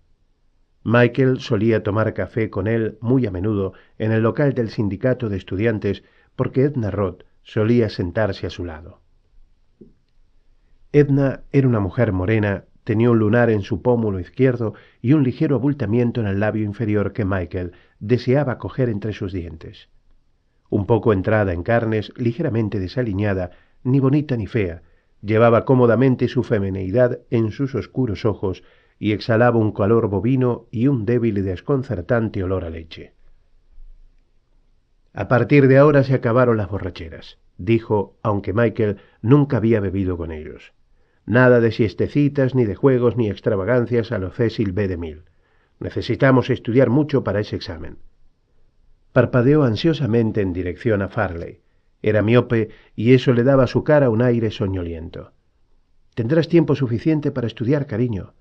Michael solía tomar café con él muy a menudo en el local del sindicato de estudiantes porque Edna Roth solía sentarse a su lado. Edna era una mujer morena, tenía un lunar en su pómulo izquierdo y un ligero abultamiento en el labio inferior que Michael deseaba coger entre sus dientes. Un poco entrada en carnes, ligeramente desaliñada, ni bonita ni fea, llevaba cómodamente su femineidad en sus oscuros ojos y exhalaba un calor bovino y un débil y desconcertante olor a leche. A partir de ahora se acabaron las borracheras, dijo, aunque Michael nunca había bebido con ellos. Nada de siestecitas, ni de juegos, ni extravagancias a lo Cecil B. DeMille. Necesitamos estudiar mucho para ese examen. Parpadeó ansiosamente en dirección a Farley. Era miope y eso le daba a su cara un aire soñoliento. «Tendrás tiempo suficiente para estudiar, cariño».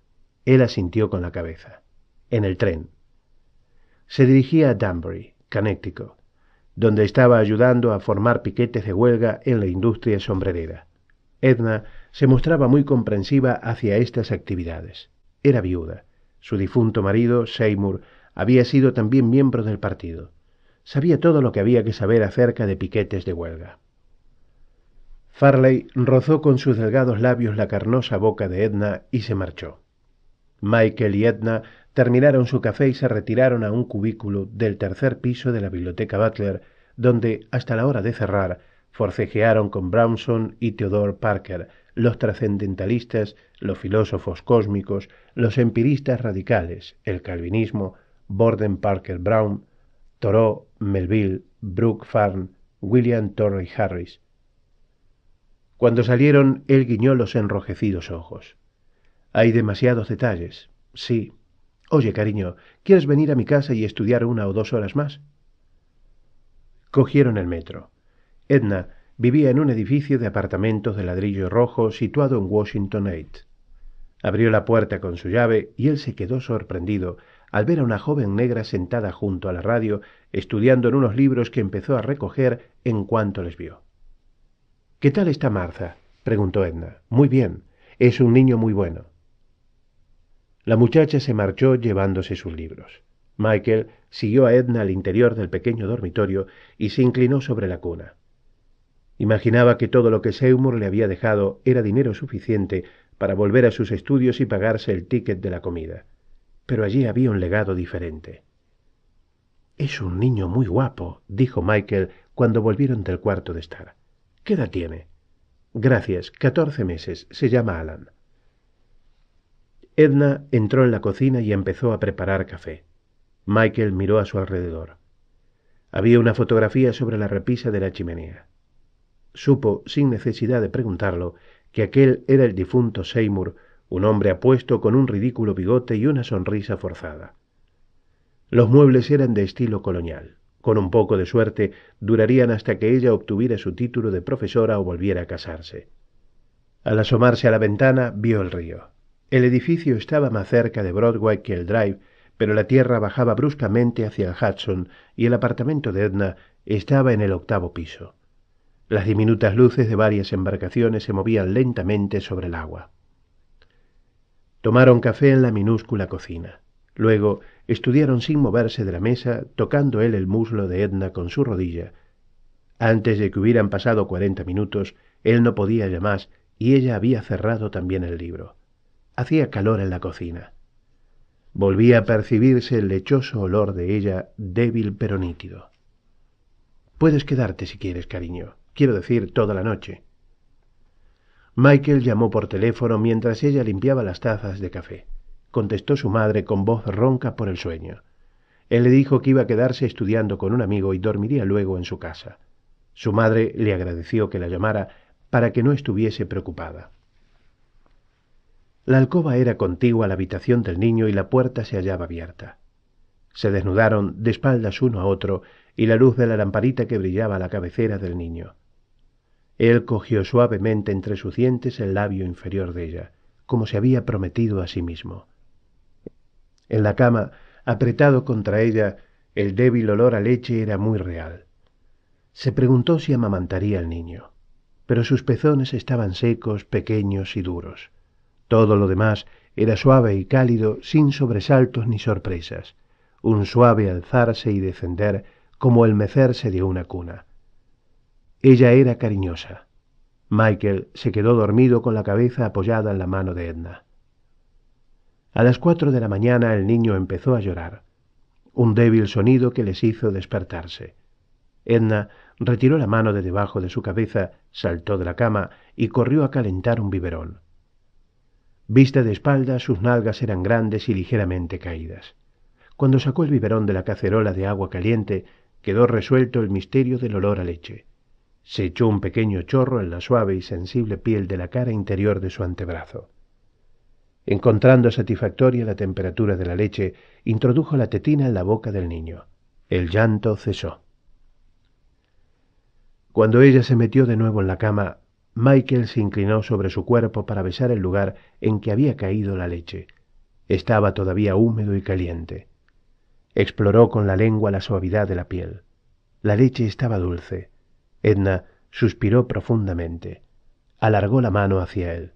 Él asintió con la cabeza. En el tren. Se dirigía a Danbury, Connecticut, donde estaba ayudando a formar piquetes de huelga en la industria sombrerera. Edna se mostraba muy comprensiva hacia estas actividades. Era viuda. Su difunto marido, Seymour, había sido también miembro del partido. Sabía todo lo que había que saber acerca de piquetes de huelga. Farley rozó con sus delgados labios la carnosa boca de Edna y se marchó. Michael y Edna terminaron su café y se retiraron a un cubículo del tercer piso de la biblioteca Butler, donde, hasta la hora de cerrar, forcejearon con Brownson y Theodore Parker, los trascendentalistas, los filósofos cósmicos, los empiristas radicales, el calvinismo, Borden Parker Brown, Thoreau, Melville, Brooke Farn, William Torrey Harris. Cuando salieron, él guiñó los enrojecidos ojos. Hay demasiados detalles. Sí. Oye, cariño, ¿quieres venir a mi casa y estudiar 1 o 2 horas más? Cogieron el metro. Edna vivía en un edificio de apartamentos de ladrillo rojo situado en Washington 8. Abrió la puerta con su llave y él se quedó sorprendido al ver a una joven negra sentada junto a la radio estudiando en unos libros que empezó a recoger en cuanto les vio. «¿Qué tal está Martha?», preguntó Edna. «Muy bien. Es un niño muy bueno». La muchacha se marchó llevándose sus libros. Michael siguió a Edna al interior del pequeño dormitorio y se inclinó sobre la cuna. Imaginaba que todo lo que Seymour le había dejado era dinero suficiente para volver a sus estudios y pagarse el ticket de la comida. Pero allí había un legado diferente. «Es un niño muy guapo», dijo Michael cuando volvieron del cuarto de estar. «¿Qué edad tiene?» «Gracias, 14 meses. Se llama Alan». Edna entró en la cocina y empezó a preparar café. Michael miró a su alrededor. Había una fotografía sobre la repisa de la chimenea. Supo, sin necesidad de preguntarlo, que aquel era el difunto Seymour, un hombre apuesto con un ridículo bigote y una sonrisa forzada. Los muebles eran de estilo colonial. Con un poco de suerte, durarían hasta que ella obtuviera su título de profesora o volviera a casarse. Al asomarse a la ventana, vio el río. El edificio estaba más cerca de Broadway que el Drive, pero la tierra bajaba bruscamente hacia el Hudson y el apartamento de Edna estaba en el 8º piso. Las diminutas luces de varias embarcaciones se movían lentamente sobre el agua. Tomaron café en la minúscula cocina. Luego estudiaron sin moverse de la mesa, tocando él el muslo de Edna con su rodilla. Antes de que hubieran pasado 40 minutos, él no podía ya más y ella había cerrado también el libro. Hacía calor en la cocina. Volvía a percibirse el lechoso olor de ella, débil pero nítido. «Puedes quedarte si quieres, cariño. Quiero decir, toda la noche». Michael llamó por teléfono mientras ella limpiaba las tazas de café. Contestó su madre con voz ronca por el sueño. Él le dijo que iba a quedarse estudiando con un amigo y dormiría luego en su casa. Su madre le agradeció que la llamara para que no estuviese preocupada. La alcoba era contigua a la habitación del niño y la puerta se hallaba abierta. Se desnudaron de espaldas uno a otro y la luz de la lamparita que brillaba a la cabecera del niño. Él cogió suavemente entre sus dientes el labio inferior de ella, como se había prometido a sí mismo. En la cama, apretado contra ella, el débil olor a leche era muy real. Se preguntó si amamantaría al niño, pero sus pezones estaban secos, pequeños y duros. Todo lo demás era suave y cálido, sin sobresaltos ni sorpresas, un suave alzarse y descender como el mecerse de una cuna. Ella era cariñosa. Michael se quedó dormido con la cabeza apoyada en la mano de Edna. A las 4 de la mañana el niño empezó a llorar, un débil sonido que les hizo despertarse. Edna retiró la mano de debajo de su cabeza, saltó de la cama y corrió a calentar un biberón. Vista de espaldas, sus nalgas eran grandes y ligeramente caídas. Cuando sacó el biberón de la cacerola de agua caliente, quedó resuelto el misterio del olor a leche. Se echó un pequeño chorro en la suave y sensible piel de la cara interior de su antebrazo. Encontrando satisfactoria la temperatura de la leche, introdujo la tetina en la boca del niño. El llanto cesó. Cuando ella se metió de nuevo en la cama, Michael se inclinó sobre su cuerpo para besar el lugar en que había caído la leche. Estaba todavía húmedo y caliente. Exploró con la lengua la suavidad de la piel. La leche estaba dulce. Edna suspiró profundamente. Alargó la mano hacia él.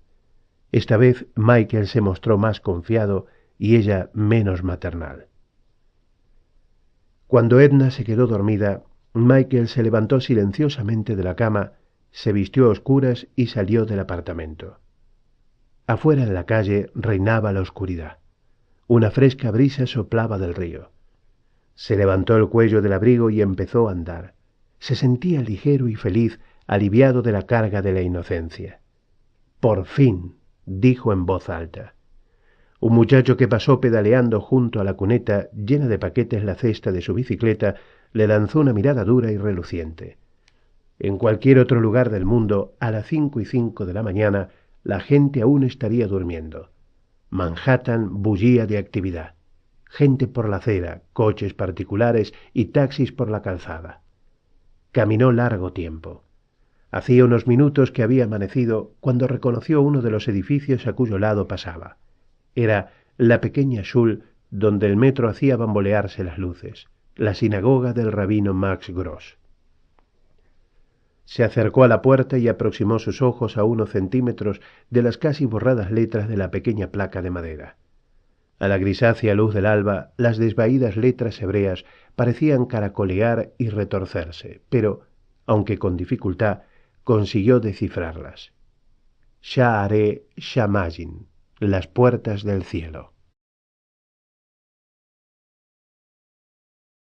Esta vez Michael se mostró más confiado y ella menos maternal. Cuando Edna se quedó dormida, Michael se levantó silenciosamente de la cama, se vistió a oscuras y salió del apartamento. Afuera en la calle reinaba la oscuridad. Una fresca brisa soplaba del río. Se levantó el cuello del abrigo y empezó a andar. Se sentía ligero y feliz, aliviado de la carga de la inocencia. «Por fin», dijo en voz alta. Un muchacho que pasó pedaleando junto a la cuneta, llena de paquetes la cesta de su bicicleta, le lanzó una mirada dura y reluciente. En cualquier otro lugar del mundo, a las 5:05 de la mañana, la gente aún estaría durmiendo. Manhattan bullía de actividad. Gente por la acera, coches particulares y taxis por la calzada. Caminó largo tiempo. Hacía unos minutos que había amanecido cuando reconoció uno de los edificios a cuyo lado pasaba. Era la pequeña shul donde el metro hacía bambolearse las luces, la sinagoga del rabino Max Gross. Se acercó a la puerta y aproximó sus ojos a unos centímetros de las casi borradas letras de la pequeña placa de madera. A la grisácea luz del alba, las desvaídas letras hebreas parecían caracolear y retorcerse, pero, aunque con dificultad, consiguió descifrarlas. Sha'arei Shamayim, las puertas del cielo.